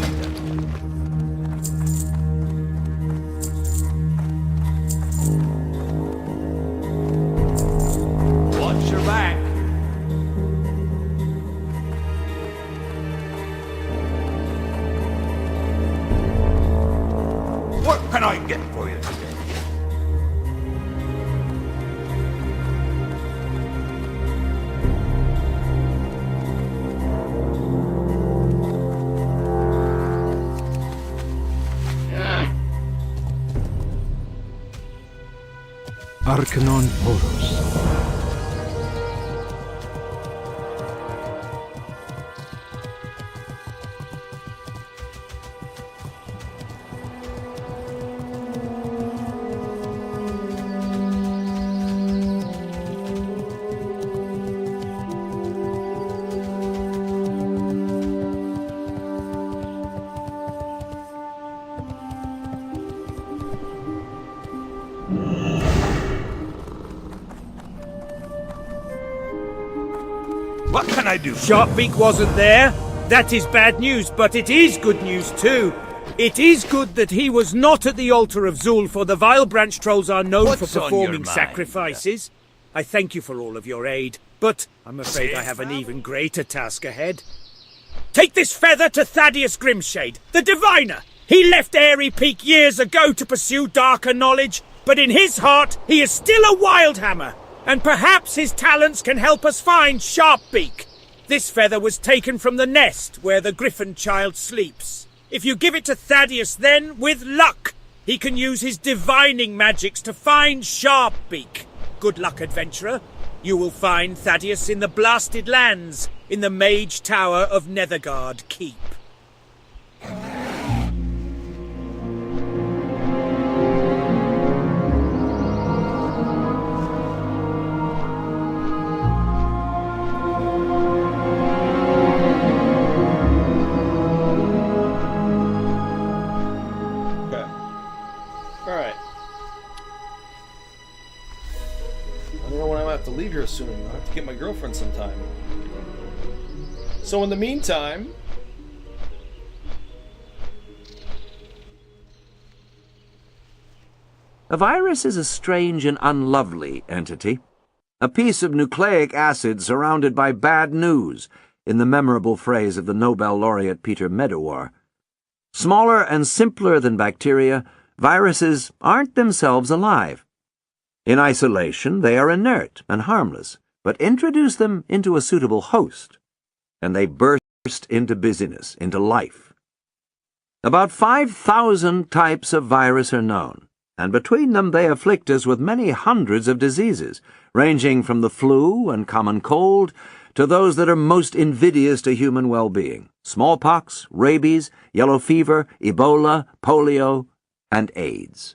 Watch your back. What can I get for you today? Arcanon Poros. What can I do? Sharpbeak wasn't there. That is bad news, but it is good news too. It is good that he was not at the altar of Zul, for the vile branch trolls are known What's for on your performing mind? sacrifices. I thank you for all of your aid, but I'm afraid I have an even greater task ahead. Take this feather to Thaddeus Grimshade, the diviner. He left Airy Peak years ago to pursue darker knowledge, but in his heart he is still a Wildhammer. And perhaps his talents can help us find Sharpbeak. This feather was taken from the nest where the Griffin child sleeps. If you give it to Thaddeus, then, with luck, he can use his divining magics to find Sharpbeak. Good luck, adventurer. You will find Thaddeus in the Blasted Lands, in the Mage Tower of Netherguard Keep. To leave here soon. I'll have to get my girlfriend sometime. So in the meantime... A virus is a strange and unlovely entity. A piece of nucleic acid surrounded by bad news, in the memorable phrase of the Nobel laureate Peter Medawar. Smaller and simpler than bacteria, viruses aren't themselves alive. In isolation, they are inert and harmless, but introduce them into a suitable host, and they burst into busyness, into life. About 5,000 types of virus are known, and between them they afflict us with many hundreds of diseases, ranging from the flu and common cold to those that are most invidious to human well-being: smallpox, rabies, yellow fever, Ebola, polio, and AIDS.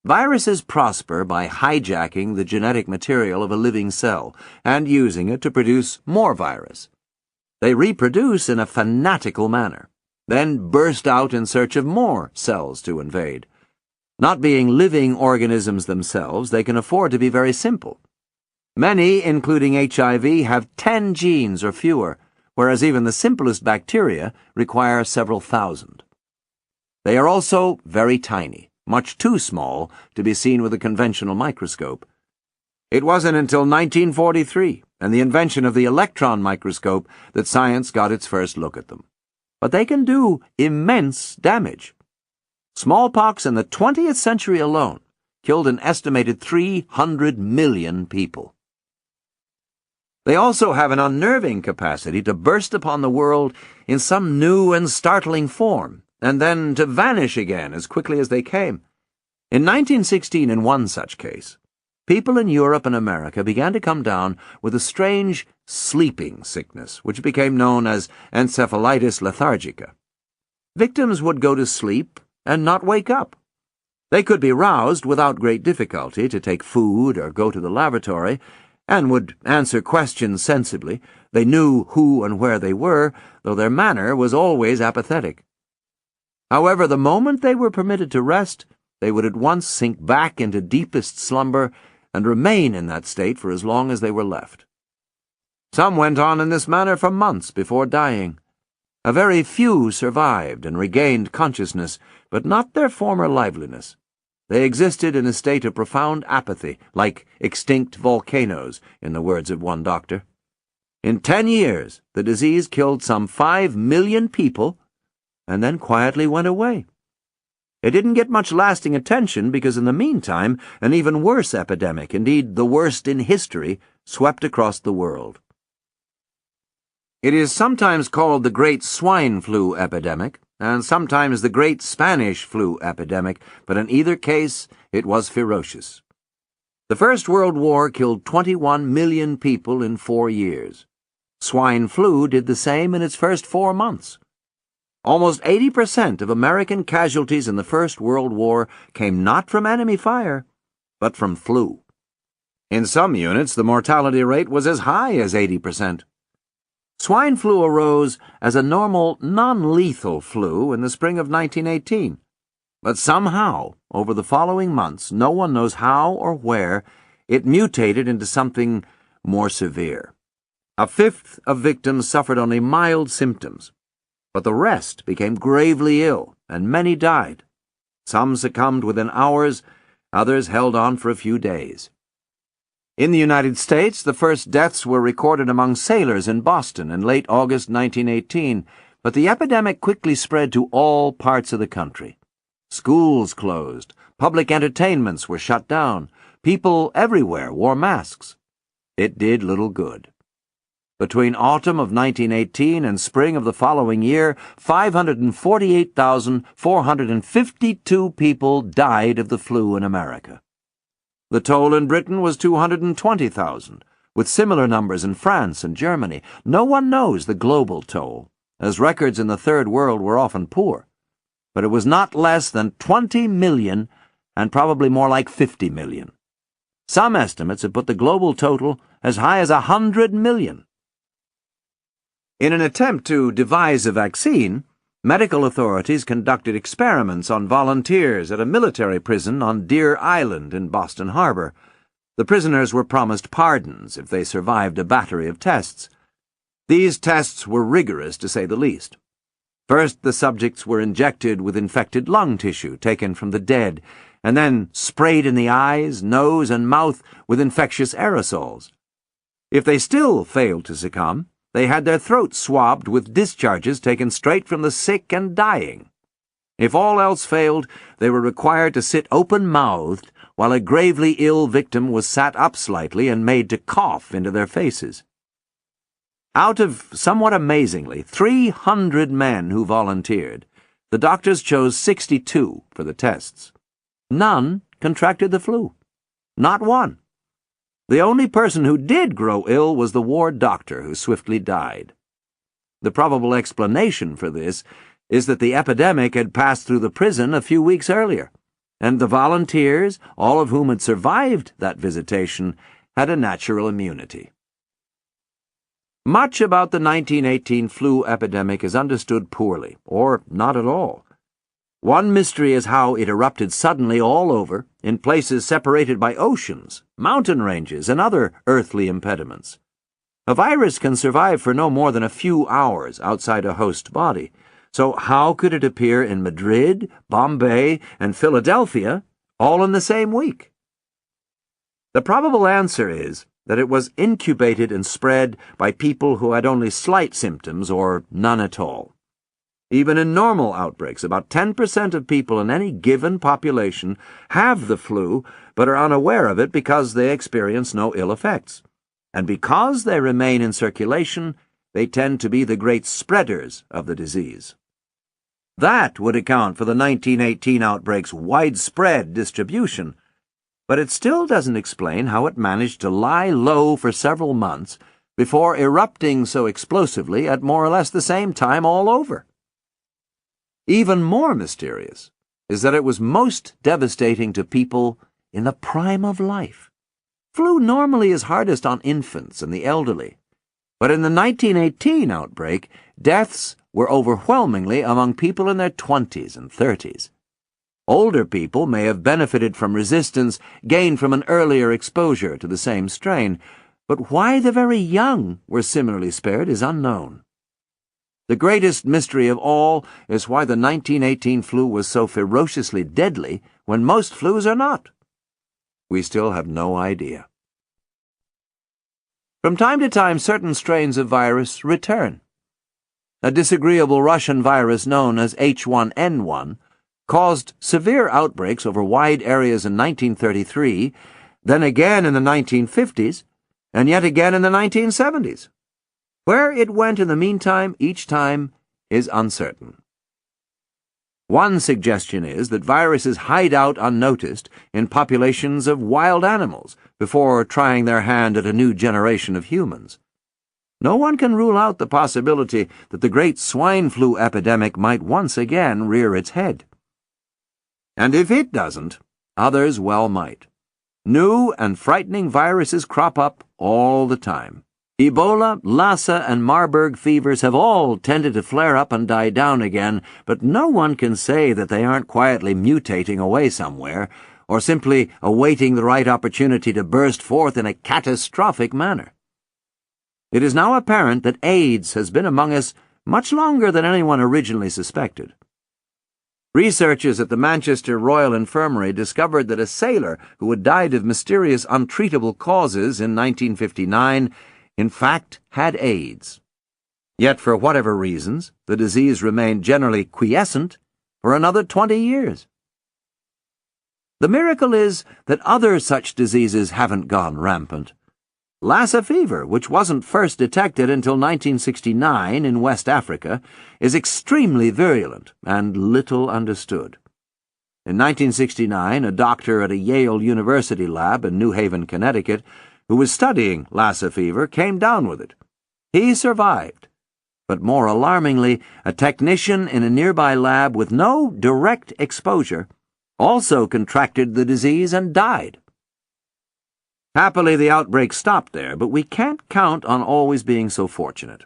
Viruses prosper by hijacking the genetic material of a living cell and using it to produce more virus. They reproduce in a fanatical manner, then burst out in search of more cells to invade. Not being living organisms themselves, they can afford to be very simple. Many, including HIV, have 10 genes or fewer, whereas even the simplest bacteria require several thousand. They are also very tiny, much too small to be seen with a conventional microscope. It wasn't until 1943 and the invention of the electron microscope that science got its first look at them. But they can do immense damage. Smallpox in the 20th century alone killed an estimated 300 million people. They also have an unnerving capacity to burst upon the world in some new and startling form, and then to vanish again as quickly as they came. In 1916, in one such case, people in Europe and America began to come down with a strange sleeping sickness, which became known as encephalitis lethargica. Victims would go to sleep and not wake up. They could be roused without great difficulty to take food or go to the lavatory, and would answer questions sensibly. They knew who and where they were, though their manner was always apathetic. However, the moment they were permitted to rest, they would at once sink back into deepest slumber and remain in that state for as long as they were left. Some went on in this manner for months before dying, A very few survived and regained consciousness, but not their former liveliness. They existed in a state of profound apathy, like extinct volcanoes, in the words of one doctor. In 10 years, the disease killed some 5 million people, and then quietly went away. It didn't get much lasting attention because in the meantime, an even worse epidemic, indeed the worst in history, swept across the world. It is sometimes called the Great Swine Flu Epidemic, and sometimes the Great Spanish Flu Epidemic, but in either case, it was ferocious. The First World War killed 21 million people in 4 years. Swine flu did the same in its first 4 months. Almost 80% of American casualties in the First World War came not from enemy fire, but from flu. In some units, the mortality rate was as high as 80%. Swine flu arose as a normal, non-lethal flu in the spring of 1918. But somehow, over the following months, no one knows how or where, it mutated into something more severe. A fifth of victims suffered only mild symptoms, but the rest became gravely ill, and many died. Some succumbed within hours, others held on for a few days. In the United States, the first deaths were recorded among sailors in Boston in late August 1918, but the epidemic quickly spread to all parts of the country. Schools closed, public entertainments were shut down, people everywhere wore masks. It did little good. Between autumn of 1918 and spring of the following year, 548,452 people died of the flu in America. The toll in Britain was 220,000, with similar numbers in France and Germany. No one knows the global toll, as records in the Third World were often poor. But it was not less than 20 million, and probably more like 50 million. Some estimates have put the global total as high as 100 million. In an attempt to devise a vaccine, medical authorities conducted experiments on volunteers at a military prison on Deer Island in Boston Harbor. The prisoners were promised pardons if they survived a battery of tests. These tests were rigorous, to say the least. First, the subjects were injected with infected lung tissue taken from the dead, and then sprayed in the eyes, nose, and mouth with infectious aerosols. If they still failed to succumb, they had their throats swabbed with discharges taken straight from the sick and dying. If all else failed, they were required to sit open-mouthed while a gravely ill victim was sat up slightly and made to cough into their faces. Out of, somewhat amazingly, 300 men who volunteered, the doctors chose 62 for the tests. None contracted the flu. Not one. The only person who did grow ill was the ward doctor, who swiftly died. The probable explanation for this is that the epidemic had passed through the prison a few weeks earlier, and the volunteers, all of whom had survived that visitation, had a natural immunity. Much about the 1918 flu epidemic is understood poorly, or not at all. One mystery is how it erupted suddenly all over, in places separated by oceans, mountain ranges, and other earthly impediments. A virus can survive for no more than a few hours outside a host body, so how could it appear in Madrid, Bombay, and Philadelphia all in the same week? The probable answer is that it was incubated and spread by people who had only slight symptoms or none at all. Even in normal outbreaks, about 10% of people in any given population have the flu but are unaware of it because they experience no ill effects. And because they remain in circulation, they tend to be the great spreaders of the disease. That would account for the 1918 outbreak's widespread distribution, but it still doesn't explain how it managed to lie low for several months before erupting so explosively at more or less the same time all over. Even more mysterious is that it was most devastating to people in the prime of life. Flu normally is hardest on infants and the elderly, but in the 1918 outbreak, deaths were overwhelmingly among people in their 20s and 30s. Older people may have benefited from resistance gained from an earlier exposure to the same strain, but why the very young were similarly spared is unknown. The greatest mystery of all is why the 1918 flu was so ferociously deadly when most flus are not. We still have no idea. From time to time, certain strains of virus return. A disagreeable Russian virus known as H1N1 caused severe outbreaks over wide areas in 1933, then again in the 1950s, and yet again in the 1970s. Where it went in the meantime, each time, is uncertain. One suggestion is that viruses hide out unnoticed in populations of wild animals before trying their hand at a new generation of humans. No one can rule out the possibility that the great swine flu epidemic might once again rear its head. And if it doesn't, others well might. New and frightening viruses crop up all the time. Ebola, Lassa, and Marburg fevers have all tended to flare up and die down again, but no one can say that they aren't quietly mutating away somewhere, or simply awaiting the right opportunity to burst forth in a catastrophic manner. It is now apparent that AIDS has been among us much longer than anyone originally suspected. Researchers at the Manchester Royal Infirmary discovered that a sailor who had died of mysterious untreatable causes in 1959 in fact had AIDS. Yet for whatever reasons, the disease remained generally quiescent for another 20 years. The miracle is that other such diseases haven't gone rampant. Lassa fever, which wasn't first detected until 1969 in West Africa, is extremely virulent and little understood. In 1969, a doctor at a Yale University lab in New Haven, Connecticut, who was studying Lassa fever, came down with it. He survived, but more alarmingly, a technician in a nearby lab with no direct exposure also contracted the disease and died. Happily, the outbreak stopped there, but we can't count on always being so fortunate.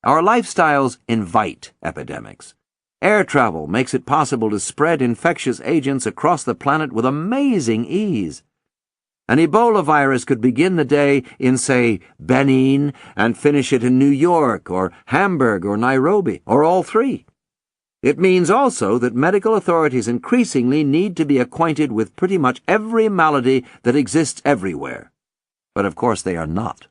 Our lifestyles invite epidemics. Air travel makes it possible to spread infectious agents across the planet with amazing ease. An Ebola virus could begin the day in, say, Benin and finish it in New York or Hamburg or Nairobi, or all three. It means also that medical authorities increasingly need to be acquainted with pretty much every malady that exists everywhere. But of course they are not.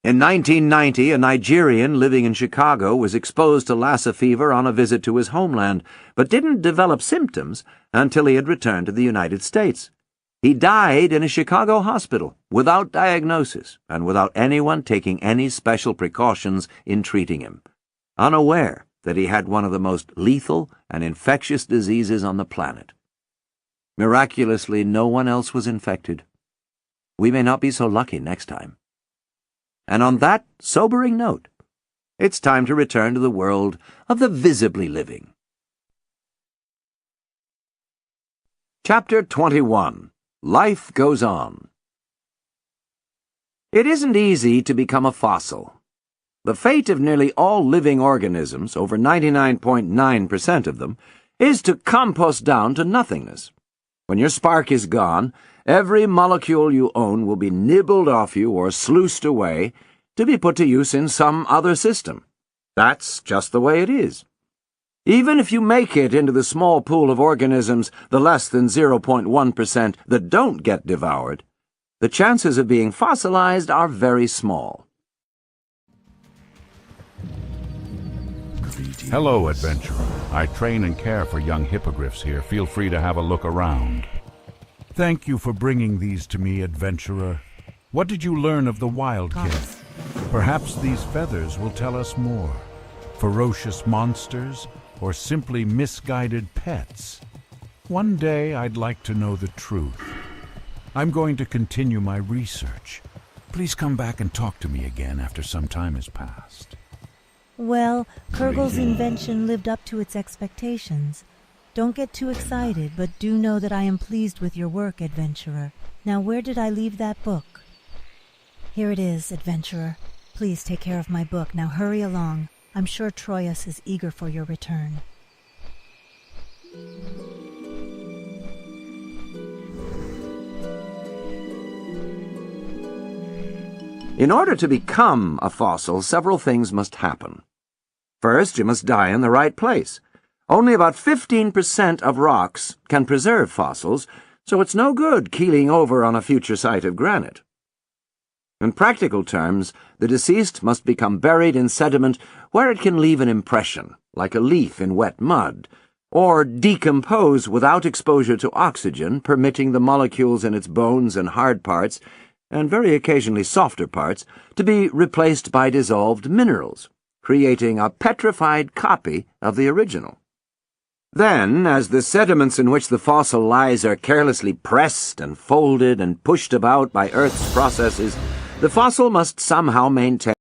In 1990, a Nigerian living in Chicago was exposed to Lassa fever on a visit to his homeland, but didn't develop symptoms until he had returned to the United States. He died in a Chicago hospital without diagnosis and without anyone taking any special precautions in treating him, unaware that he had one of the most lethal and infectious diseases on the planet. Miraculously, no one else was infected. We may not be so lucky next time. And on that sobering note, it's time to return to the world of the visibly living. Chapter 21. Life Goes On. It isn't easy to become a fossil. The fate of nearly all living organisms, over 99.9% of them, is to compost down to nothingness. When your spark is gone, every molecule you own will be nibbled off you or sluiced away to be put to use in some other system. That's just the way it is. Even if you make it into the small pool of organisms, the less than 0.1% that don't get devoured, the chances of being fossilized are very small. Hello, adventurer. I train and care for young hippogriffs here. Feel free to have a look around. Thank you for bringing these to me, adventurer. What did you learn of the wild kith? Perhaps these feathers will tell us more. Ferocious monsters, or simply misguided pets? One day I'd like to know the truth. I'm going to continue my research. Please come back and talk to me again after some time has passed. Well, Kurgel's invention lived up to its expectations. Don't get too excited, but do know that I am pleased with your work, adventurer. Now, where did I leave that book? Here it is, adventurer. Please take care of my book. Now hurry along. I'm sure Troyes is eager for your return. In order to become a fossil, several things must happen. First, you must die in the right place. Only about 15% of rocks can preserve fossils, so it's no good keeling over on a future site of granite. In practical terms, the deceased must become buried in sediment where it can leave an impression, like a leaf in wet mud, or decompose without exposure to oxygen, permitting the molecules in its bones and hard parts, and very occasionally softer parts, to be replaced by dissolved minerals, creating a petrified copy of the original. Then, as the sediments in which the fossil lies are carelessly pressed and folded and pushed about by Earth's processes, the fossil must somehow maintain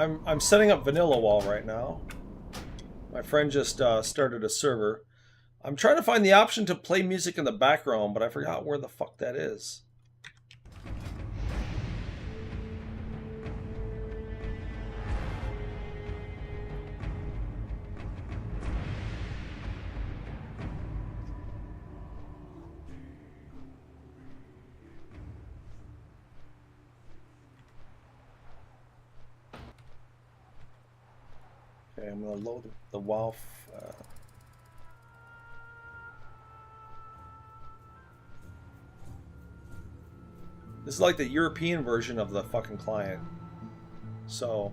I'm setting up Vanilla Wall right now. My friend just started a server. I'm trying to find the option to play music in the background, but I forgot where the fuck that is. Okay, I'm going to load the WoW. This is like the European version of the fucking client. So...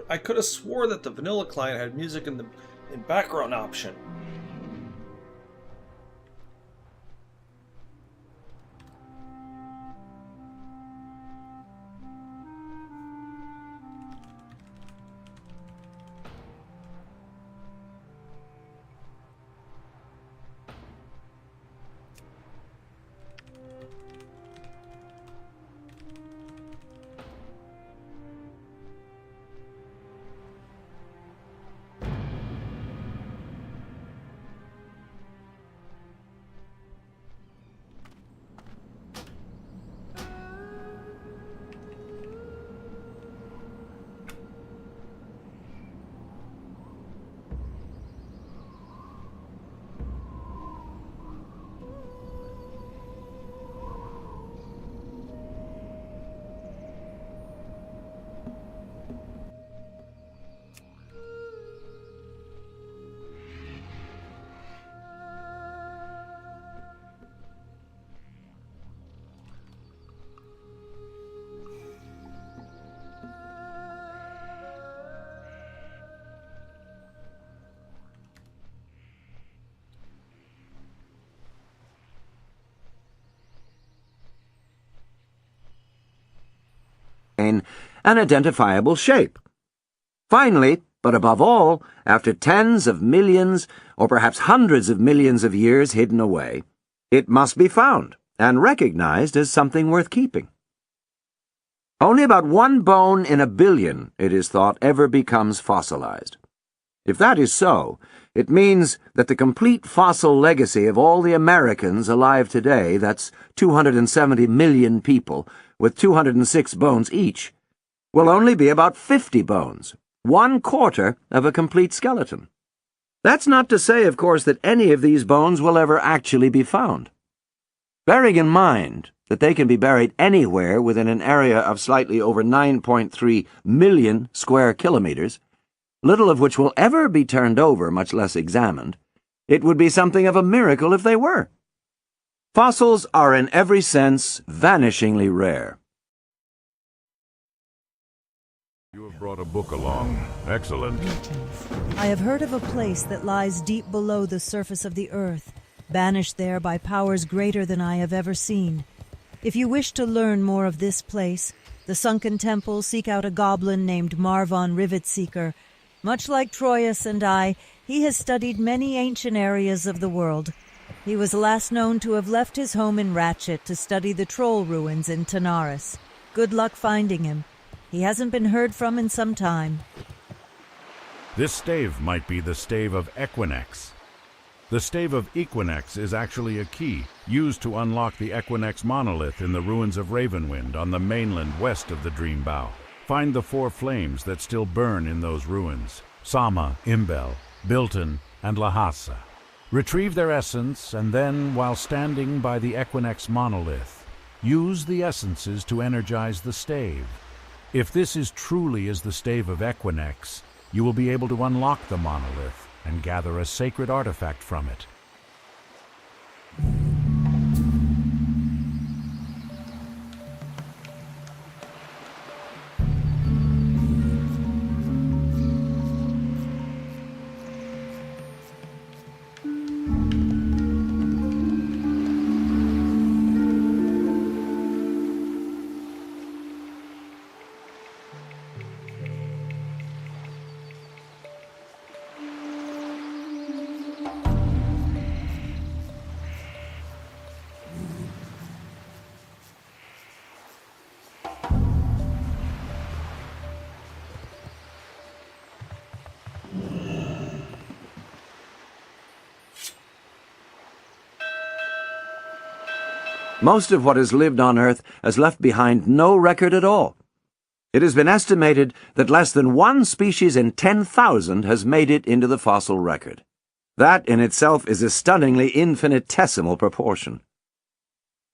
I could have swore that the vanilla client had music in background option. An identifiable shape. Finally, but above all, after tens of millions, or perhaps hundreds of millions of years hidden away, it must be found and recognized as something worth keeping. Only about 1 bone in a billion, it is thought, ever becomes fossilized. If that is so, it means that the complete fossil legacy of all the Americans alive today, that's 270 million people, with 206 bones each, will only be about 50 bones, 1/4 of a complete skeleton. That's not to say, of course, that any of these bones will ever actually be found. Bearing in mind that they can be buried anywhere within an area of slightly over 9.3 million square kilometers, little of which will ever be turned over, much less examined, it would be something of a miracle if they were. Fossils are in every sense vanishingly rare. You have brought a book along. Excellent. I have heard of a place that lies deep below the surface of the earth, banished there by powers greater than I have ever seen. If you wish to learn more of this place, the sunken temple, seek out a goblin named Marvon Rivetseeker. Much like Troyus and I, he has studied many ancient areas of the world. He was last known to have left his home in Ratchet to study the troll ruins in Tanaris. Good luck finding him. He hasn't been heard from in some time. This stave might be the stave of Equinex. The stave of Equinex is actually a key used to unlock the Equinex monolith in the ruins of Ravenwind on the mainland west of the Dreambow. Find the 4 flames that still burn in those ruins: Sama, Imbel, Bilton, and Lhasa. Retrieve their essence, and then, while standing by the Equinex monolith, use the essences to energize the stave. If this is truly as the stave of Equinex, you will be able to unlock the monolith and gather a sacred artifact from it. Most of what has lived on Earth has left behind no record at all. It has been estimated that less than one species in 10,000 has made it into the fossil record. That in itself is a stunningly infinitesimal proportion.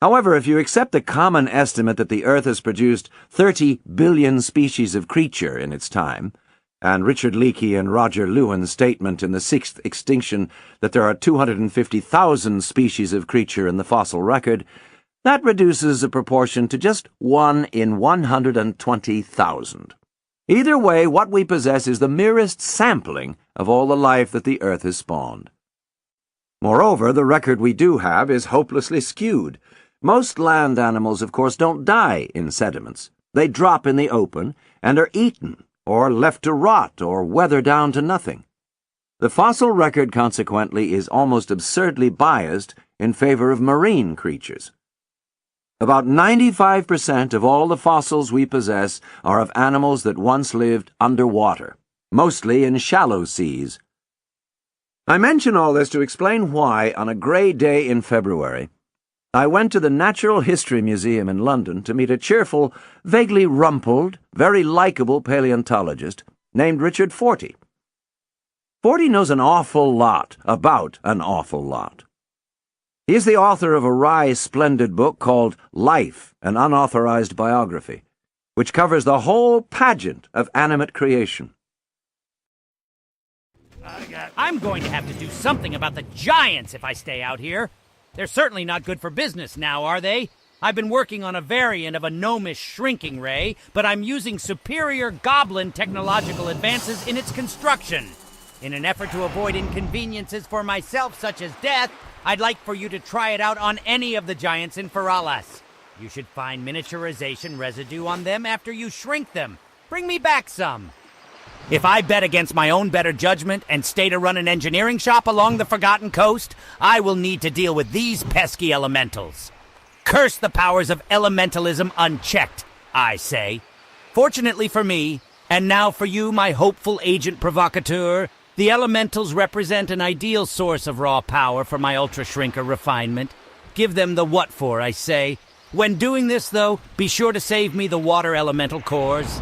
However, if you accept the common estimate that the Earth has produced 30 billion species of creature in its time, and Richard Leakey and Roger Lewin's statement in the sixth extinction that there are 250,000 species of creature in the fossil record, that reduces the proportion to just 1 in 120,000. Either way, what we possess is the merest sampling of all the life that the Earth has spawned. Moreover, the record we do have is hopelessly skewed. Most land animals, of course, don't die in sediments. They drop in the open and are eaten, or left to rot, or weather down to nothing. The fossil record, consequently, is almost absurdly biased in favor of marine creatures. About 95% of all the fossils we possess are of animals that once lived underwater, mostly in shallow seas. I mention all this to explain why, on a grey day in February, I went to the Natural History Museum in London to meet a cheerful, vaguely rumpled, very likable paleontologist named Richard Fortey. Fortey knows an awful lot about an awful lot. He is the author of a wry, splendid book called Life, an Unauthorized Biography, which covers the whole pageant of animate creation. I'm going to have to do something about the giants if I stay out here. They're certainly not good for business now, are they? I've been working on a variant of a gnomish shrinking ray, but I'm using superior goblin technological advances in its construction. In an effort to avoid inconveniences for myself, such as death, I'd like for you to try it out on any of the giants in Feralas. You should find miniaturization residue on them after you shrink them. Bring me back some. If I bet against my own better judgment and stay to run an engineering shop along the Forgotten Coast, I will need to deal with these pesky elementals. Curse the powers of elementalism unchecked, I say. Fortunately for me, and now for you, my hopeful agent provocateur, the elementals represent an ideal source of raw power for my ultra-shrinker refinement. Give them the what for, I say. When doing this, though, be sure to save me the water elemental cores.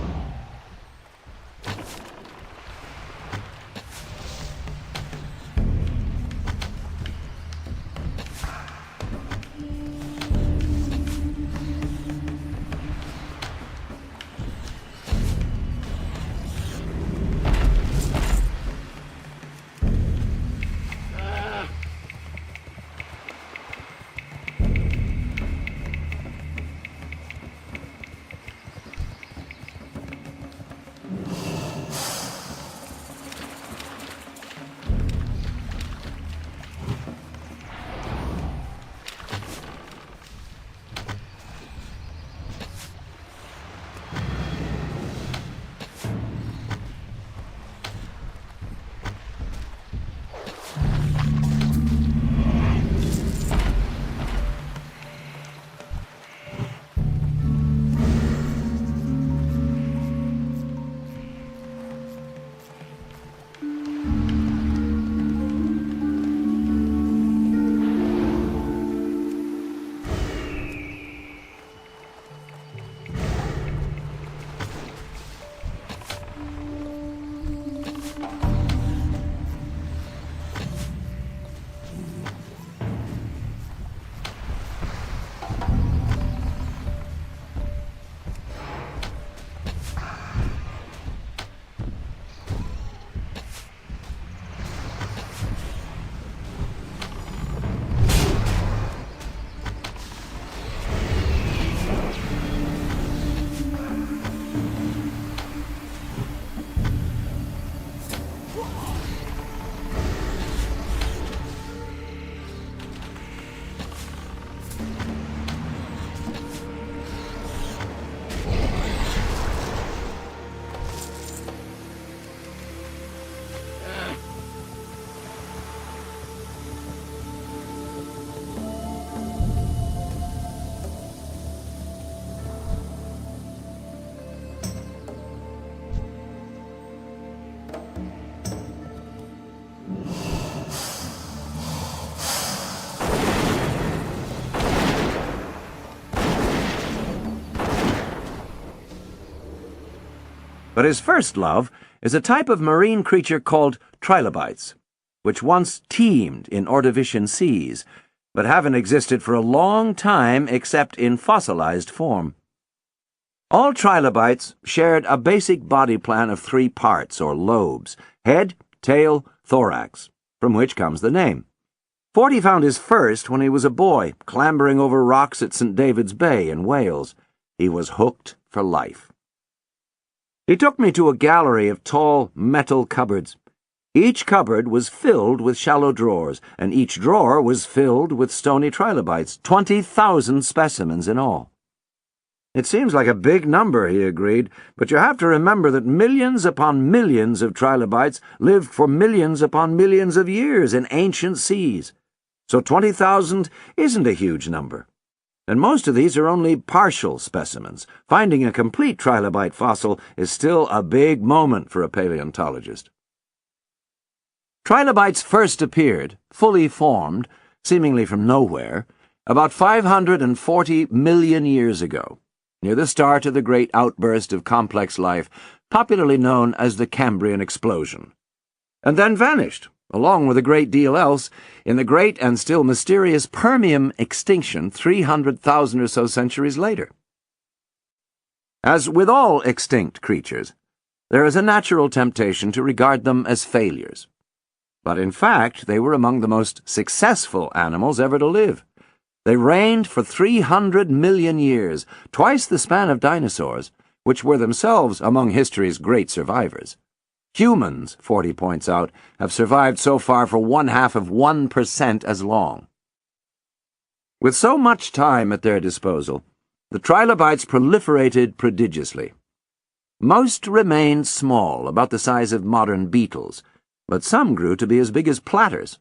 But his first love is a type of marine creature called trilobites, which once teemed in Ordovician seas, but haven't existed for a long time except in fossilized form. All trilobites shared a basic body plan of 3 parts, or lobes: head, tail, thorax, from which comes the name. Forty found his first when he was a boy, clambering over rocks at St. David's Bay in Wales. He was hooked for life. He took me to a gallery of tall metal cupboards. Each cupboard was filled with shallow drawers, and each drawer was filled with stony trilobites, 20,000 specimens in all. It seems like a big number, he agreed, but you have to remember that millions upon millions of trilobites lived for millions upon millions of years in ancient seas. So 20,000 isn't a huge number. And most of these are only partial specimens. Finding a complete trilobite fossil is still a big moment for a paleontologist. Trilobites first appeared, fully formed, seemingly from nowhere, about 540 million years ago, near the start of the great outburst of complex life, popularly known as the Cambrian explosion, and then vanished, along with a great deal else, in the great and still mysterious Permian extinction 300,000 or so centuries later. As with all extinct creatures, there is a natural temptation to regard them as failures. But in fact, they were among the most successful animals ever to live. They reigned for 300 million years, twice the span of dinosaurs, which were themselves among history's great survivors. Humans, Forty points out, have survived so far for 0.5% as long. With so much time at their disposal, the trilobites proliferated prodigiously. Most remained small, about the size of modern beetles, but some grew to be as big as platters.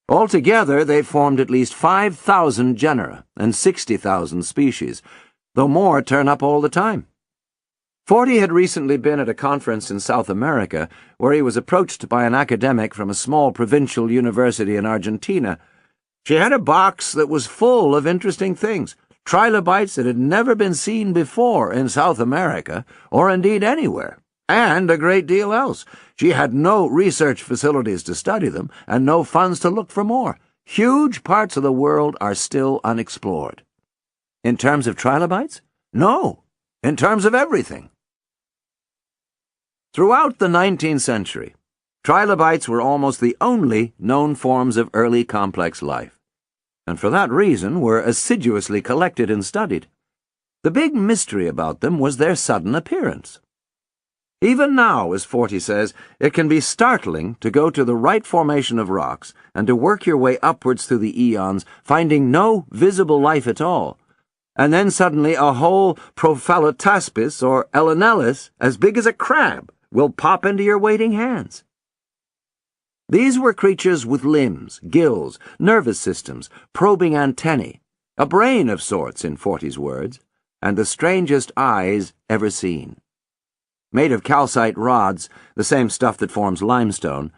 Altogether, they formed at least 5,000 genera and 60,000 species, though more turn up all the time. Forty had recently been at a conference in South America where he was approached by an academic from a small provincial university in Argentina. She had a box that was full of interesting things, trilobites that had never been seen before in South America, or indeed anywhere, and a great deal else. She had no research facilities to study them, and no funds to look for more. Huge parts of the world are still unexplored. In terms of trilobites? No. In terms of everything. Throughout the 19th century, trilobites were almost the only known forms of early complex life, and for that reason were assiduously collected and studied. The big mystery about them was their sudden appearance. Even now, as Forty says, it can be startling to go to the right formation of rocks and to work your way upwards through the eons, finding no visible life at all, and then suddenly a whole Prophalotaspis or Elenellus as big as a crab will pop into your waiting hands. These were creatures with limbs, gills, nervous systems, probing antennae, a brain of sorts, in Forty's words, and the strangest eyes ever seen. Made of calcite rods, the same stuff that forms limestone,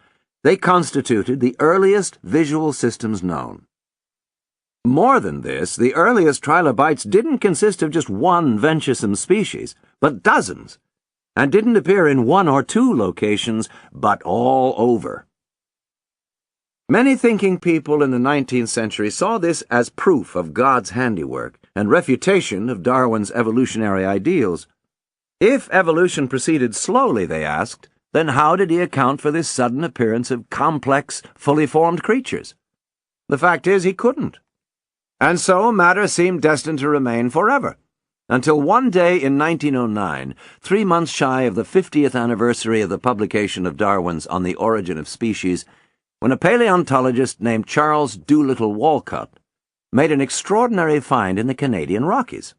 they constituted the earliest visual systems known. More than this, the earliest trilobites didn't consist of just one venturesome species, but dozens, and didn't appear in 1 or 2 locations, but all over. Many thinking people in the 19th century saw this as proof of God's handiwork and refutation of Darwin's evolutionary ideals. If evolution proceeded slowly, they asked, then how did he account for this sudden appearance of complex, fully formed creatures? The fact is, he couldn't. And so matter seemed destined to remain forever, until one day in 1909, 3 months shy of the 50th anniversary of the publication of Darwin's On the Origin of Species, when a paleontologist named Charles Doolittle Walcott made an extraordinary find in the Canadian Rockies.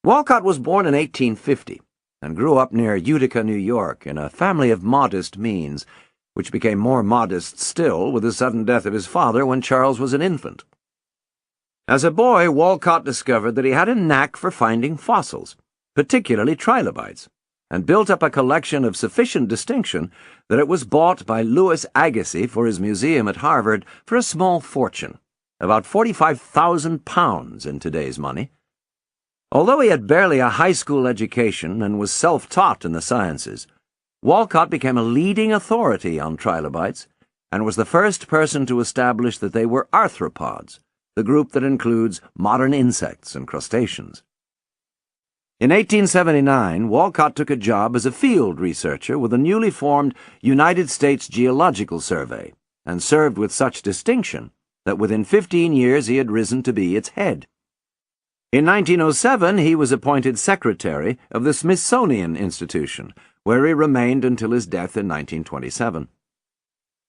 Walcott was born in 1850 and grew up near Utica, New York, in a family of modest means, which became more modest still with the sudden death of his father when Charles was an infant. As a boy, Walcott discovered that he had a knack for finding fossils, particularly trilobites, and built up a collection of sufficient distinction that it was bought by Louis Agassiz for his museum at Harvard for a small fortune, about £45,000 in today's money. Although he had barely a high school education and was self-taught in the sciences, Walcott became a leading authority on trilobites and was the first person to establish that they were arthropods, the group that includes modern insects and crustaceans. In 1879, Walcott took a job as a field researcher with a newly formed United States Geological Survey and served with such distinction that within 15 years he had risen to be its head. In 1907, he was appointed secretary of the Smithsonian Institution, where he remained until his death in 1927.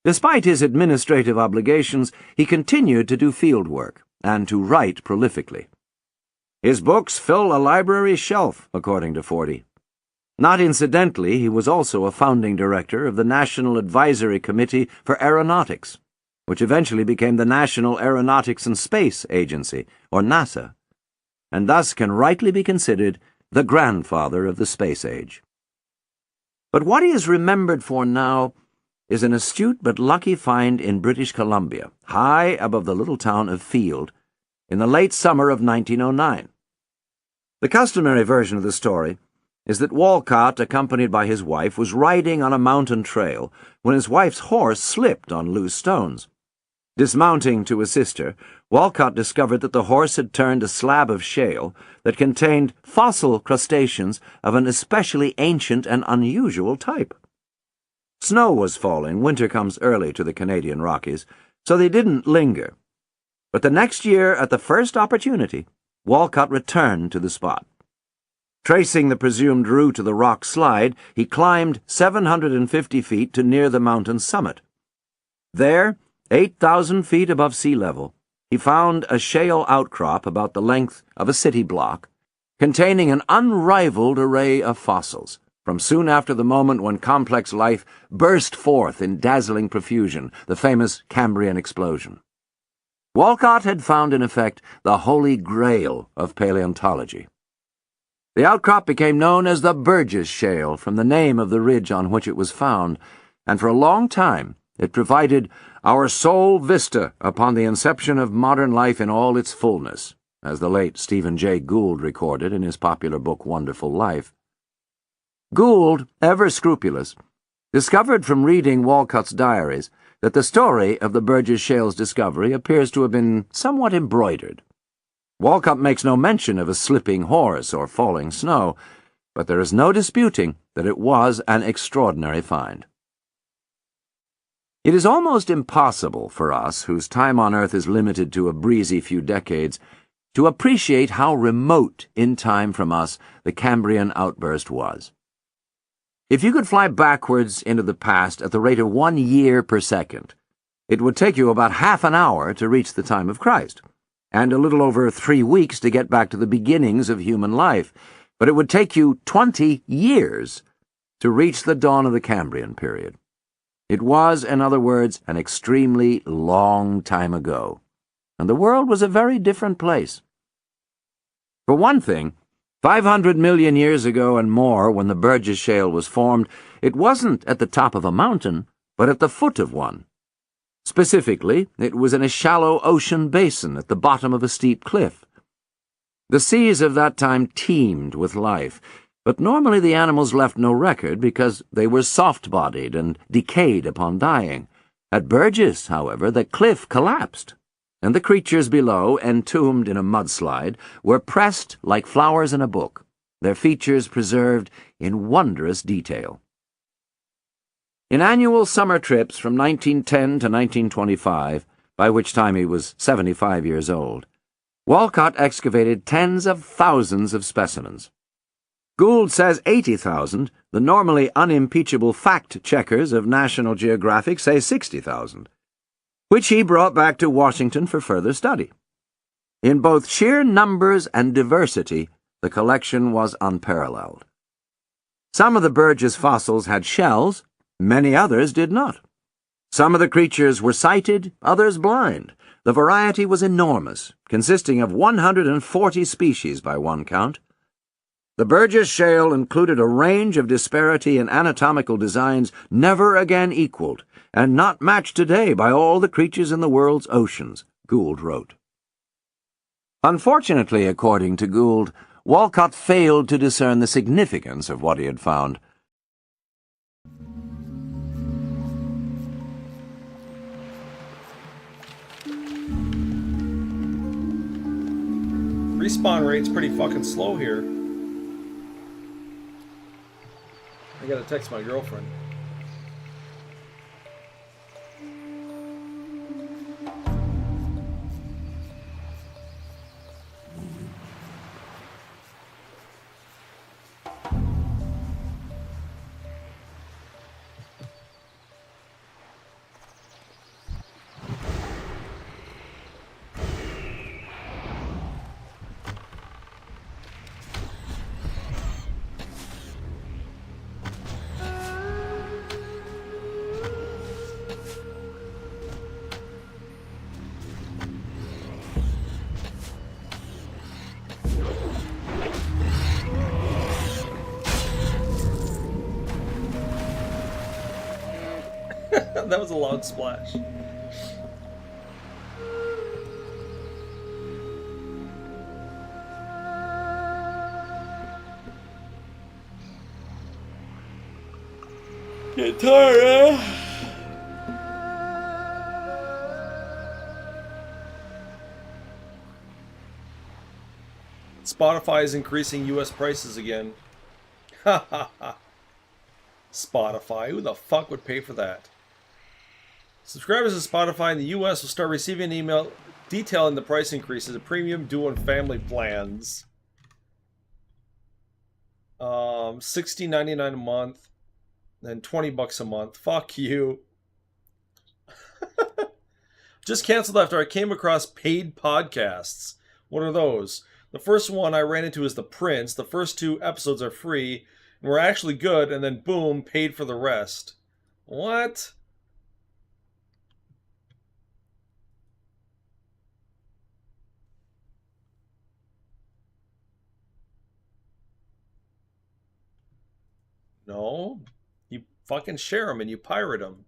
Despite his administrative obligations, he continued to do field work and to write prolifically. His books fill a library shelf, according to Forty. Not incidentally, he was also a founding director of the National Advisory Committee for Aeronautics, which eventually became the National Aeronautics and Space Agency, or NASA, and thus can rightly be considered the grandfather of the space age. But what he is remembered for now is an astute but lucky find in British Columbia, high above the little town of Field, in the late summer of 1909. The customary version of the story is that Walcott, accompanied by his wife, was riding on a mountain trail when his wife's horse slipped on loose stones. Dismounting to assist her, Walcott discovered that the horse had turned a slab of shale that contained fossil crustaceans of an especially ancient and unusual type. Snow was falling, winter comes early to the Canadian Rockies, so they didn't linger. But the next year, at the first opportunity, Walcott returned to the spot. Tracing the presumed route of the rock slide, he climbed 750 feet to near the mountain's summit. There, 8,000 feet above sea level, he found a shale outcrop about the length of a city block, containing an unrivaled array of fossils, from soon after the moment when complex life burst forth in dazzling profusion, the famous Cambrian explosion. Walcott had found, in effect, the holy grail of paleontology. The outcrop became known as the Burgess Shale from the name of the ridge on which it was found, and for a long time it provided our sole vista upon the inception of modern life in all its fullness, as the late Stephen Jay Gould recorded in his popular book Wonderful Life. Gould, ever scrupulous, discovered from reading Walcott's diaries that the story of the Burgess Shale's discovery appears to have been somewhat embroidered. Walcott makes no mention of a slipping horse or falling snow, but there is no disputing that it was an extraordinary find. It is almost impossible for us, whose time on Earth is limited to a breezy few decades, to appreciate how remote in time from us the Cambrian outburst was. If you could fly backwards into the past at the rate of 1 year per second, it would take you about half an hour to reach the time of Christ, and a little over 3 weeks to get back to the beginnings of human life, but it would take you 20 years to reach the dawn of the Cambrian period. It was, in other words, an extremely long time ago, and the world was a very different place. For one thing, 500 million years ago and more, when the Burgess Shale was formed, it wasn't at the top of a mountain, but at the foot of one. Specifically, it was in a shallow ocean basin at the bottom of a steep cliff. The seas of that time teemed with life, but normally the animals left no record because they were soft-bodied and decayed upon dying. At Burgess, however, the cliff collapsed, and the creatures below, entombed in a mudslide, were pressed like flowers in a book, their features preserved in wondrous detail. In annual summer trips from 1910 to 1925, by which time he was 75 years old, Walcott excavated tens of thousands of specimens. Gould says 80,000, the normally unimpeachable fact-checkers of National Geographic say 60,000. Which he brought back to Washington for further study. In both sheer numbers and diversity, the collection was unparalleled. Some of the Burgess fossils had shells, many others did not. Some of the creatures were sighted, others blind. The variety was enormous, consisting of 140 species by one count. The Burgess Shale included a range of disparity in anatomical designs never again equaled, and not matched today by all the creatures in the world's oceans, Gould wrote. Unfortunately, according to Gould, Walcott failed to discern the significance of what he had found. Respawn rate's pretty fucking slow here. I gotta text my girlfriend. That was a loud splash. Get tired, huh? Spotify is increasing US prices again. Ha ha ha. Spotify, who the fuck would pay for that? Subscribers to Spotify in the US will start receiving an email detailing the price increases of premium, dual, and family plans. $16.99 a month, then $20 a month. Fuck you. Just canceled after I came across paid podcasts. What are those? The first one I ran into is The Prince. The first 2 episodes are free and were actually good, and then boom, paid for the rest. What? No, you fucking share them and you pirate them.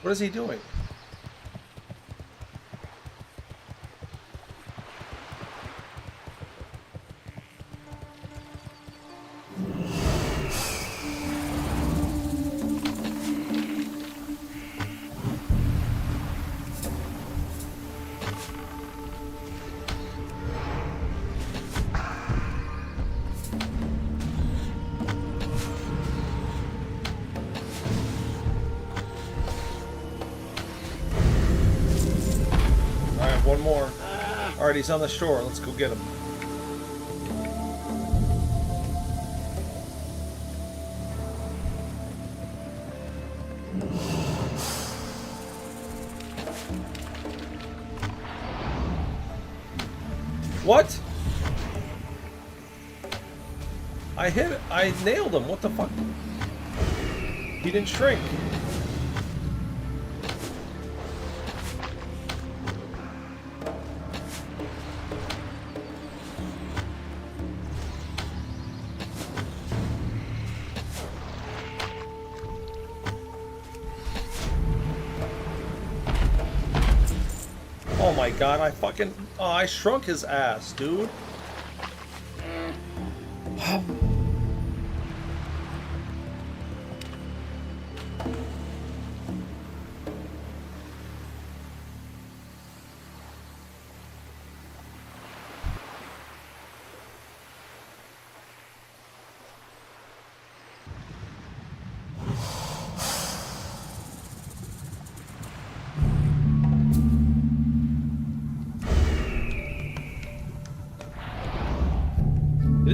What is he doing? One more. Alright, he's on the shore. Let's go get him. What? I hit it. I nailed him. What the fuck? He didn't shrink. Oh my god, I fucking... Oh, I shrunk his ass, dude.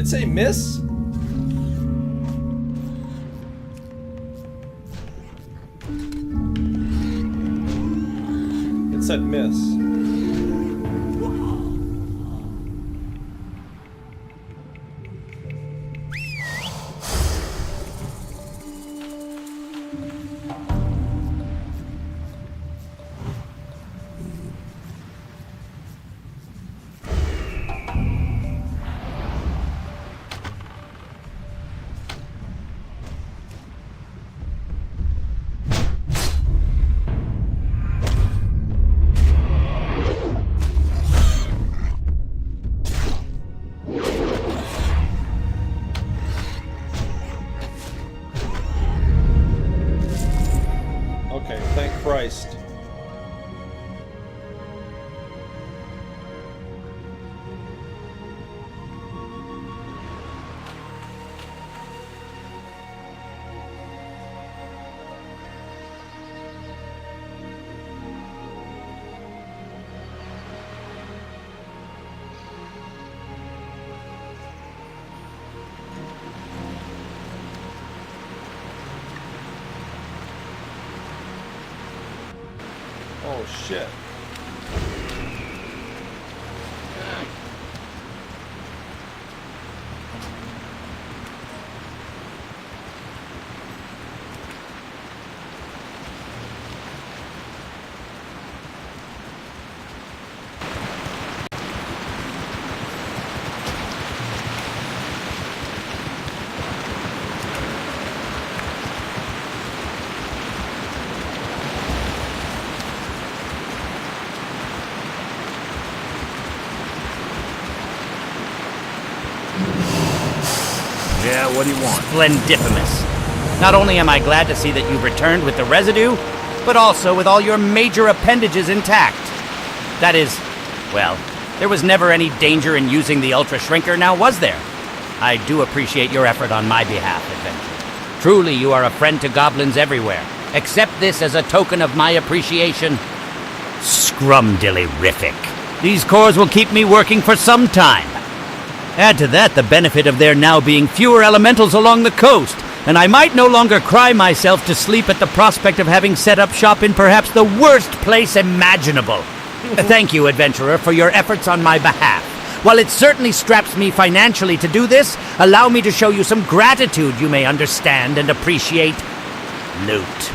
it say miss? It said miss. Okay, thank Christ. Oh shit. Yeah, what do you want? Splendiferous. Not only am I glad to see that you've returned with the residue, but also with all your major appendages intact. That is, well, there was never any danger in using the Ultra Shrinker, now was there? I do appreciate your effort on my behalf, Adventure. Truly, you are a friend to goblins everywhere. Accept this as a token of my appreciation. Scrumdiddly-rific. These cores will keep me working for some time. Add to that the benefit of there now being fewer elementals along the coast, and I might no longer cry myself to sleep at the prospect of having set up shop in perhaps the worst place imaginable. Thank you, Adventurer, for your efforts on my behalf. While it certainly straps me financially to do this, allow me to show you some gratitude you may understand and appreciate. Loot.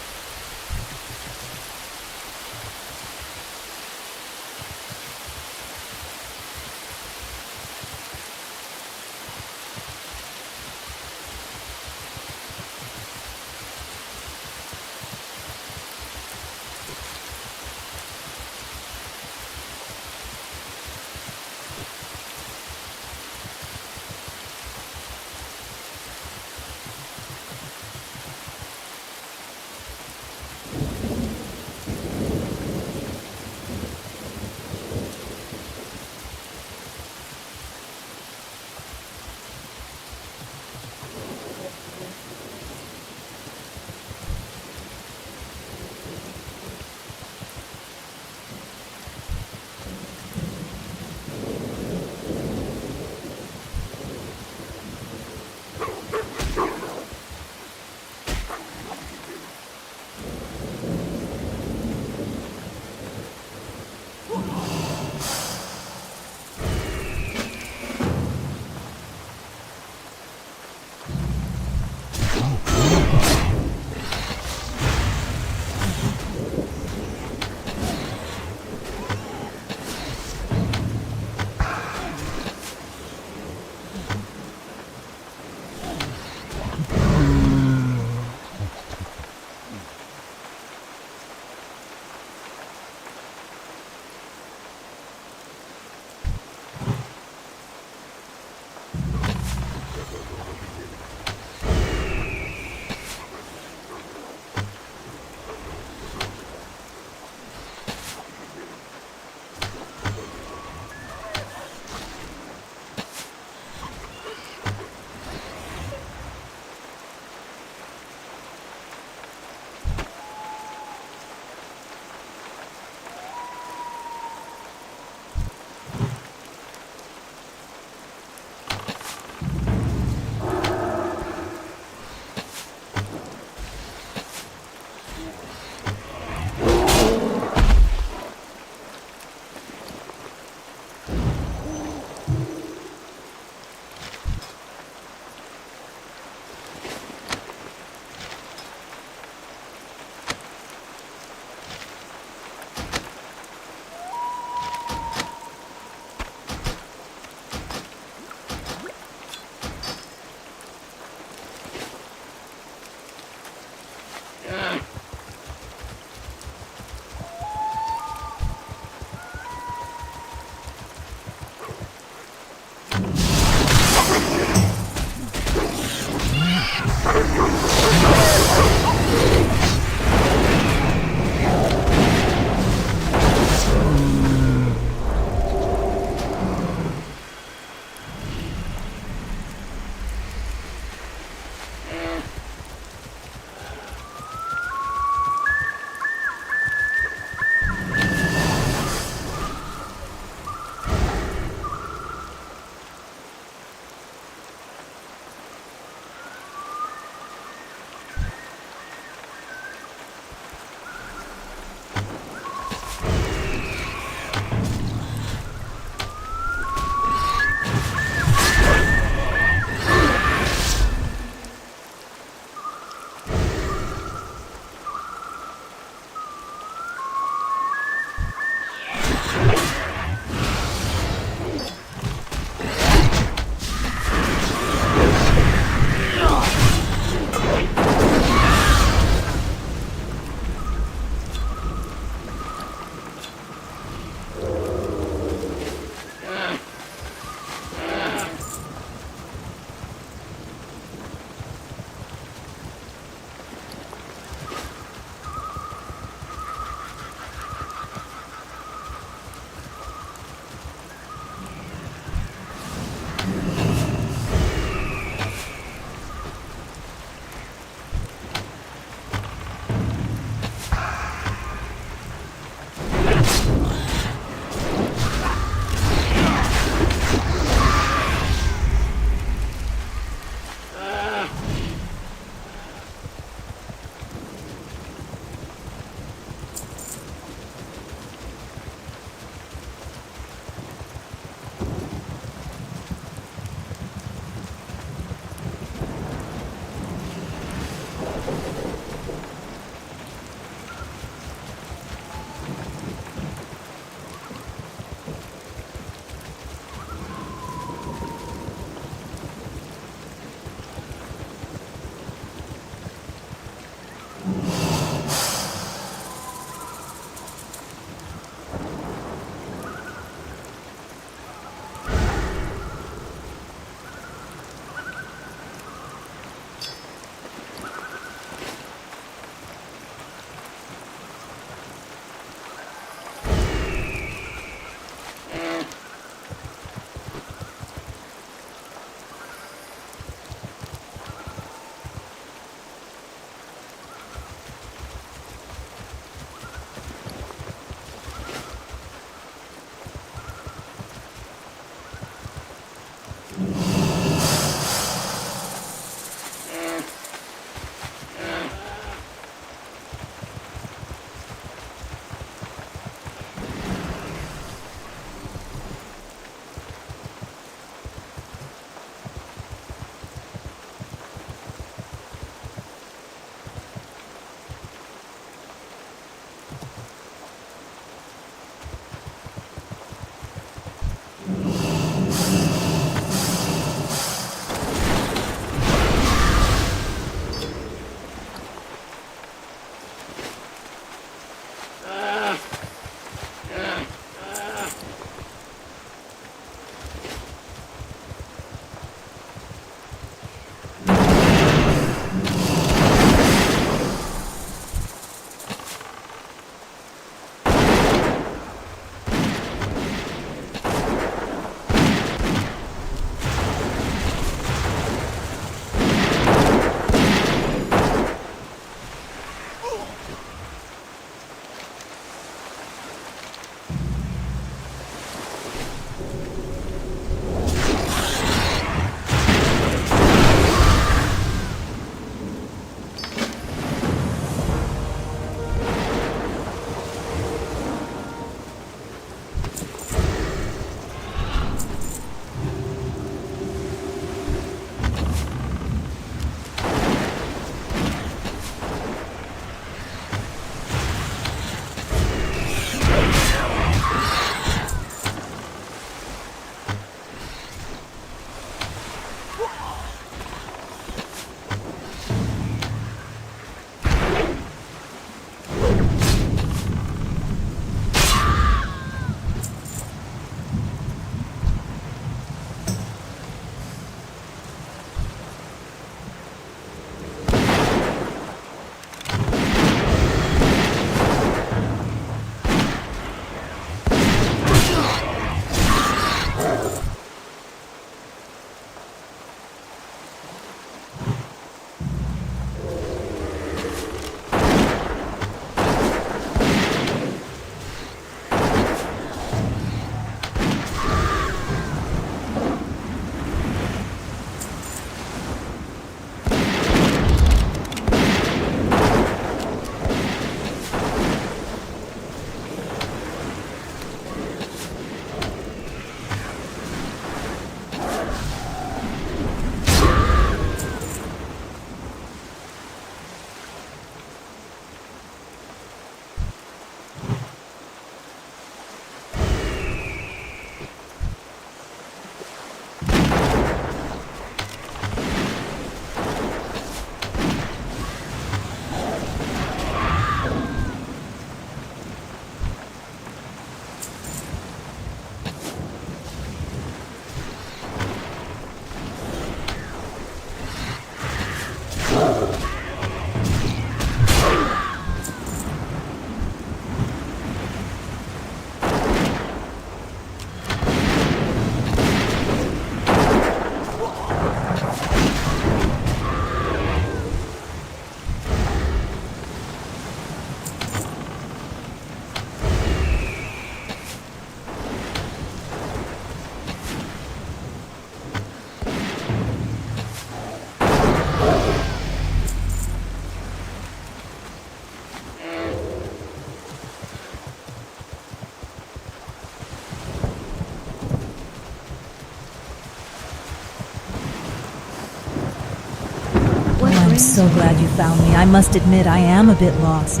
I'm so glad you found me. I must admit I am a bit lost.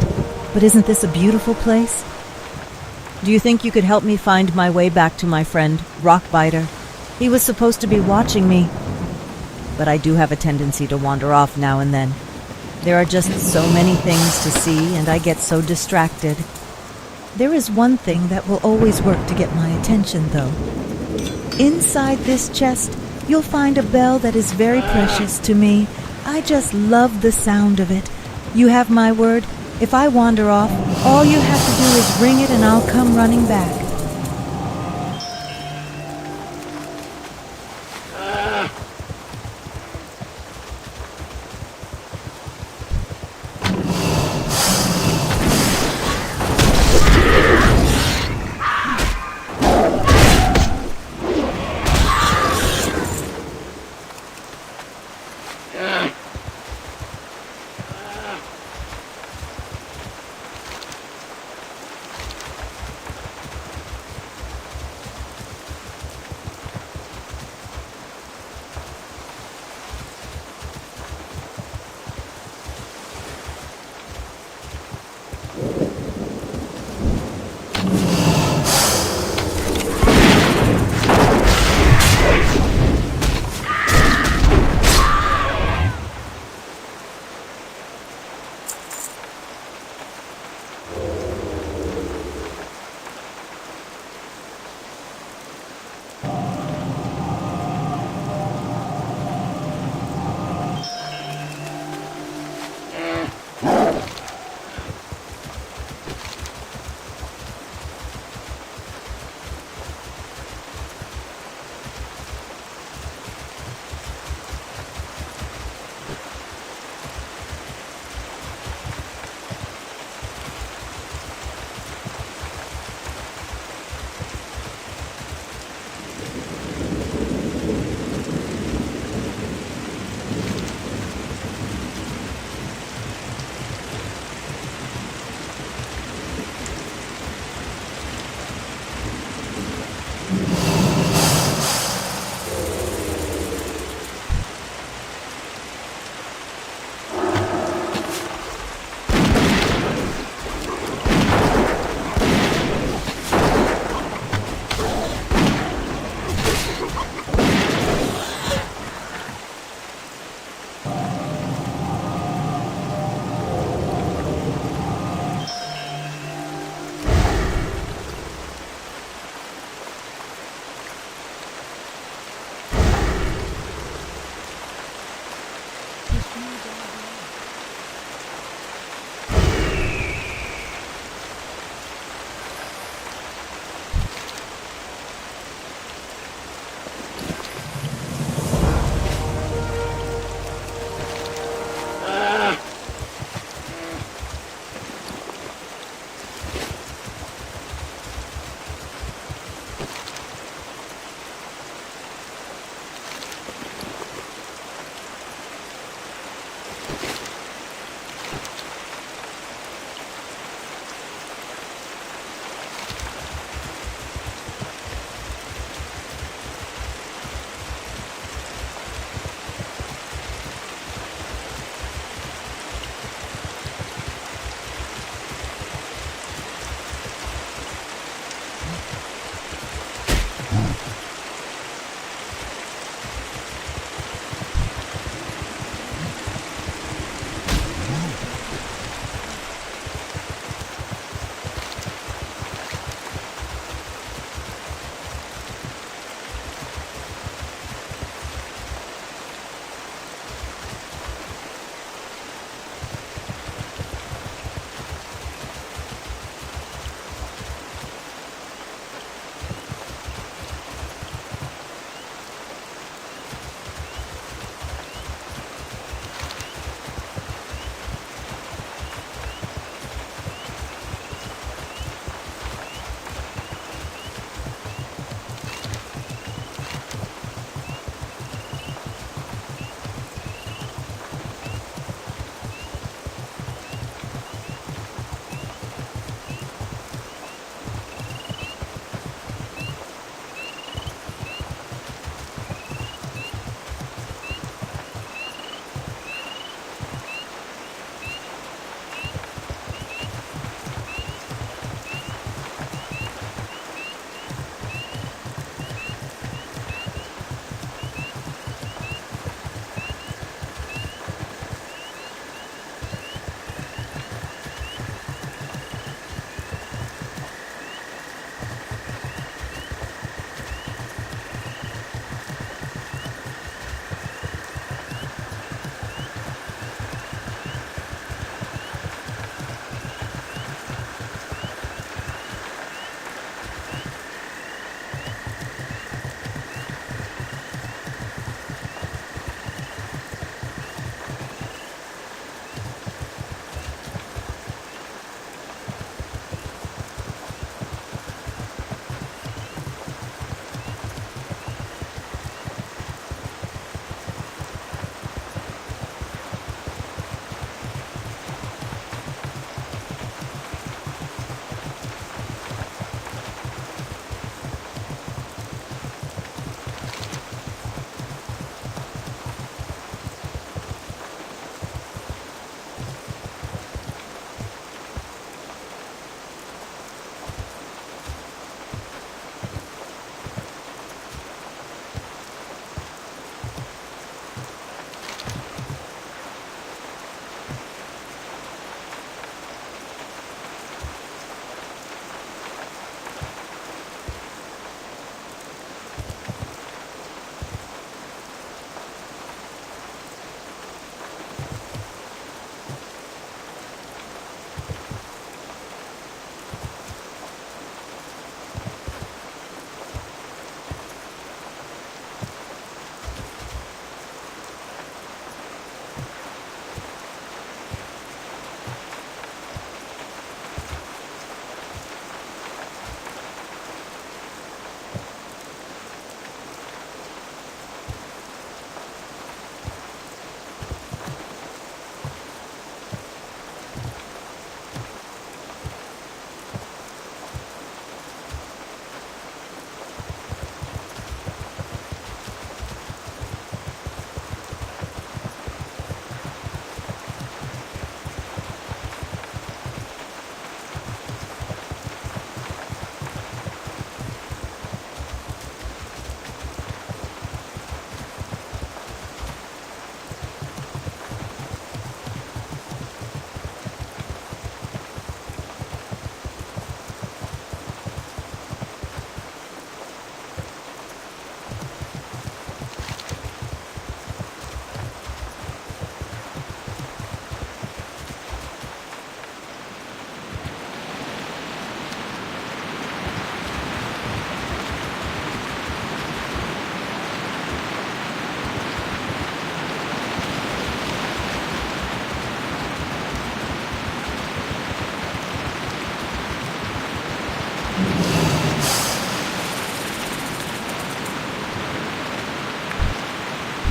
But isn't this a beautiful place? Do you think you could help me find my way back to my friend, Rockbiter? He was supposed to be watching me, but I do have a tendency to wander off now and then. There are just so many things to see, and I get so distracted. There is one thing that will always work to get my attention, though. Inside this chest, you'll find a bell that is very precious to me. I just love the sound of it. You have my word. If I wander off, all you have to do is ring it and I'll come running back.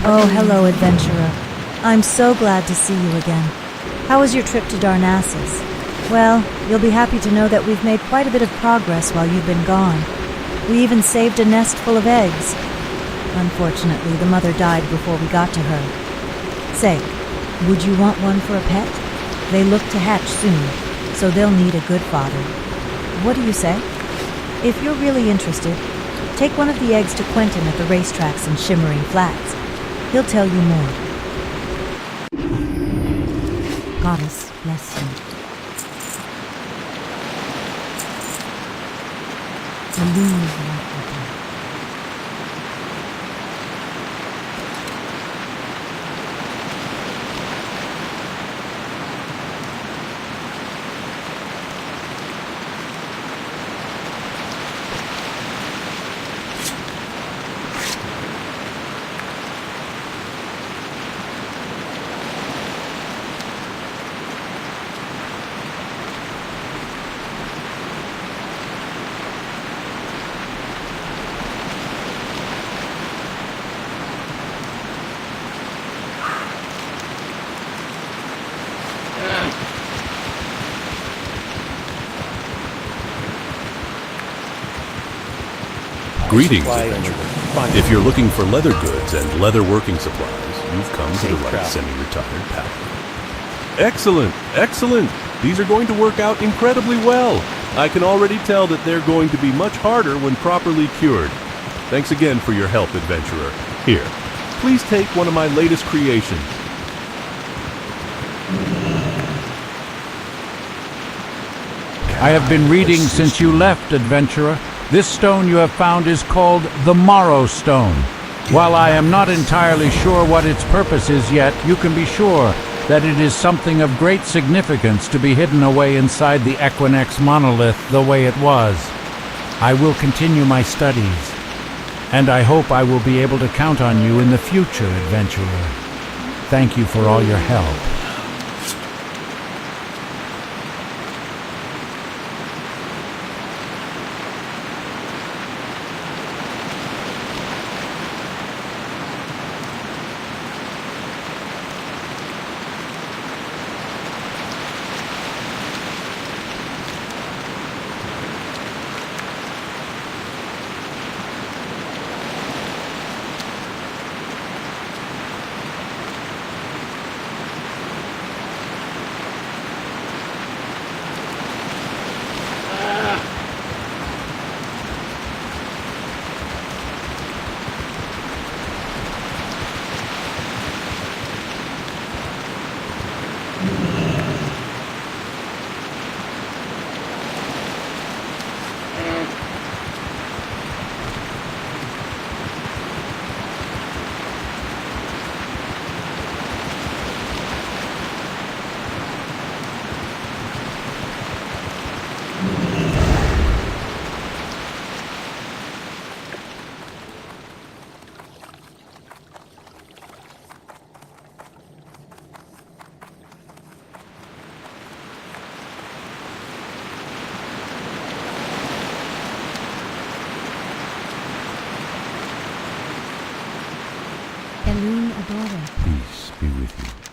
Oh, hello, adventurer. I'm so glad to see you again. How was your trip to Darnassus? Well, you'll be happy to know that we've made quite a bit of progress while you've been gone. We even saved a nest full of eggs. Unfortunately, the mother died before we got to her. Say, would you want one for a pet? They look to hatch soon, so they'll need a good father. What do you say? If you're really interested, take one of the eggs to Quentin at the racetracks in Shimmering Flats. He'll tell you more. Goddess bless you. Believe like you do. Greetings, adventurer. If you're looking for leather goods and leather working supplies, you've come to the right semi-retired path. Excellent, excellent. These are going to work out incredibly well. I can already tell that they're going to be much harder when properly cured. Thanks again for your help, adventurer. Here, please take one of my latest creations. I have been reading since you left, adventurer. This stone you have found is called the Morrow Stone. While I am not entirely sure what its purpose is yet, you can be sure that it is something of great significance to be hidden away inside the Equinix monolith the way it was. I will continue my studies, and I hope I will be able to count on you in the future, adventurer. Thank you for all your help. Elune, a daughter. Peace be with you.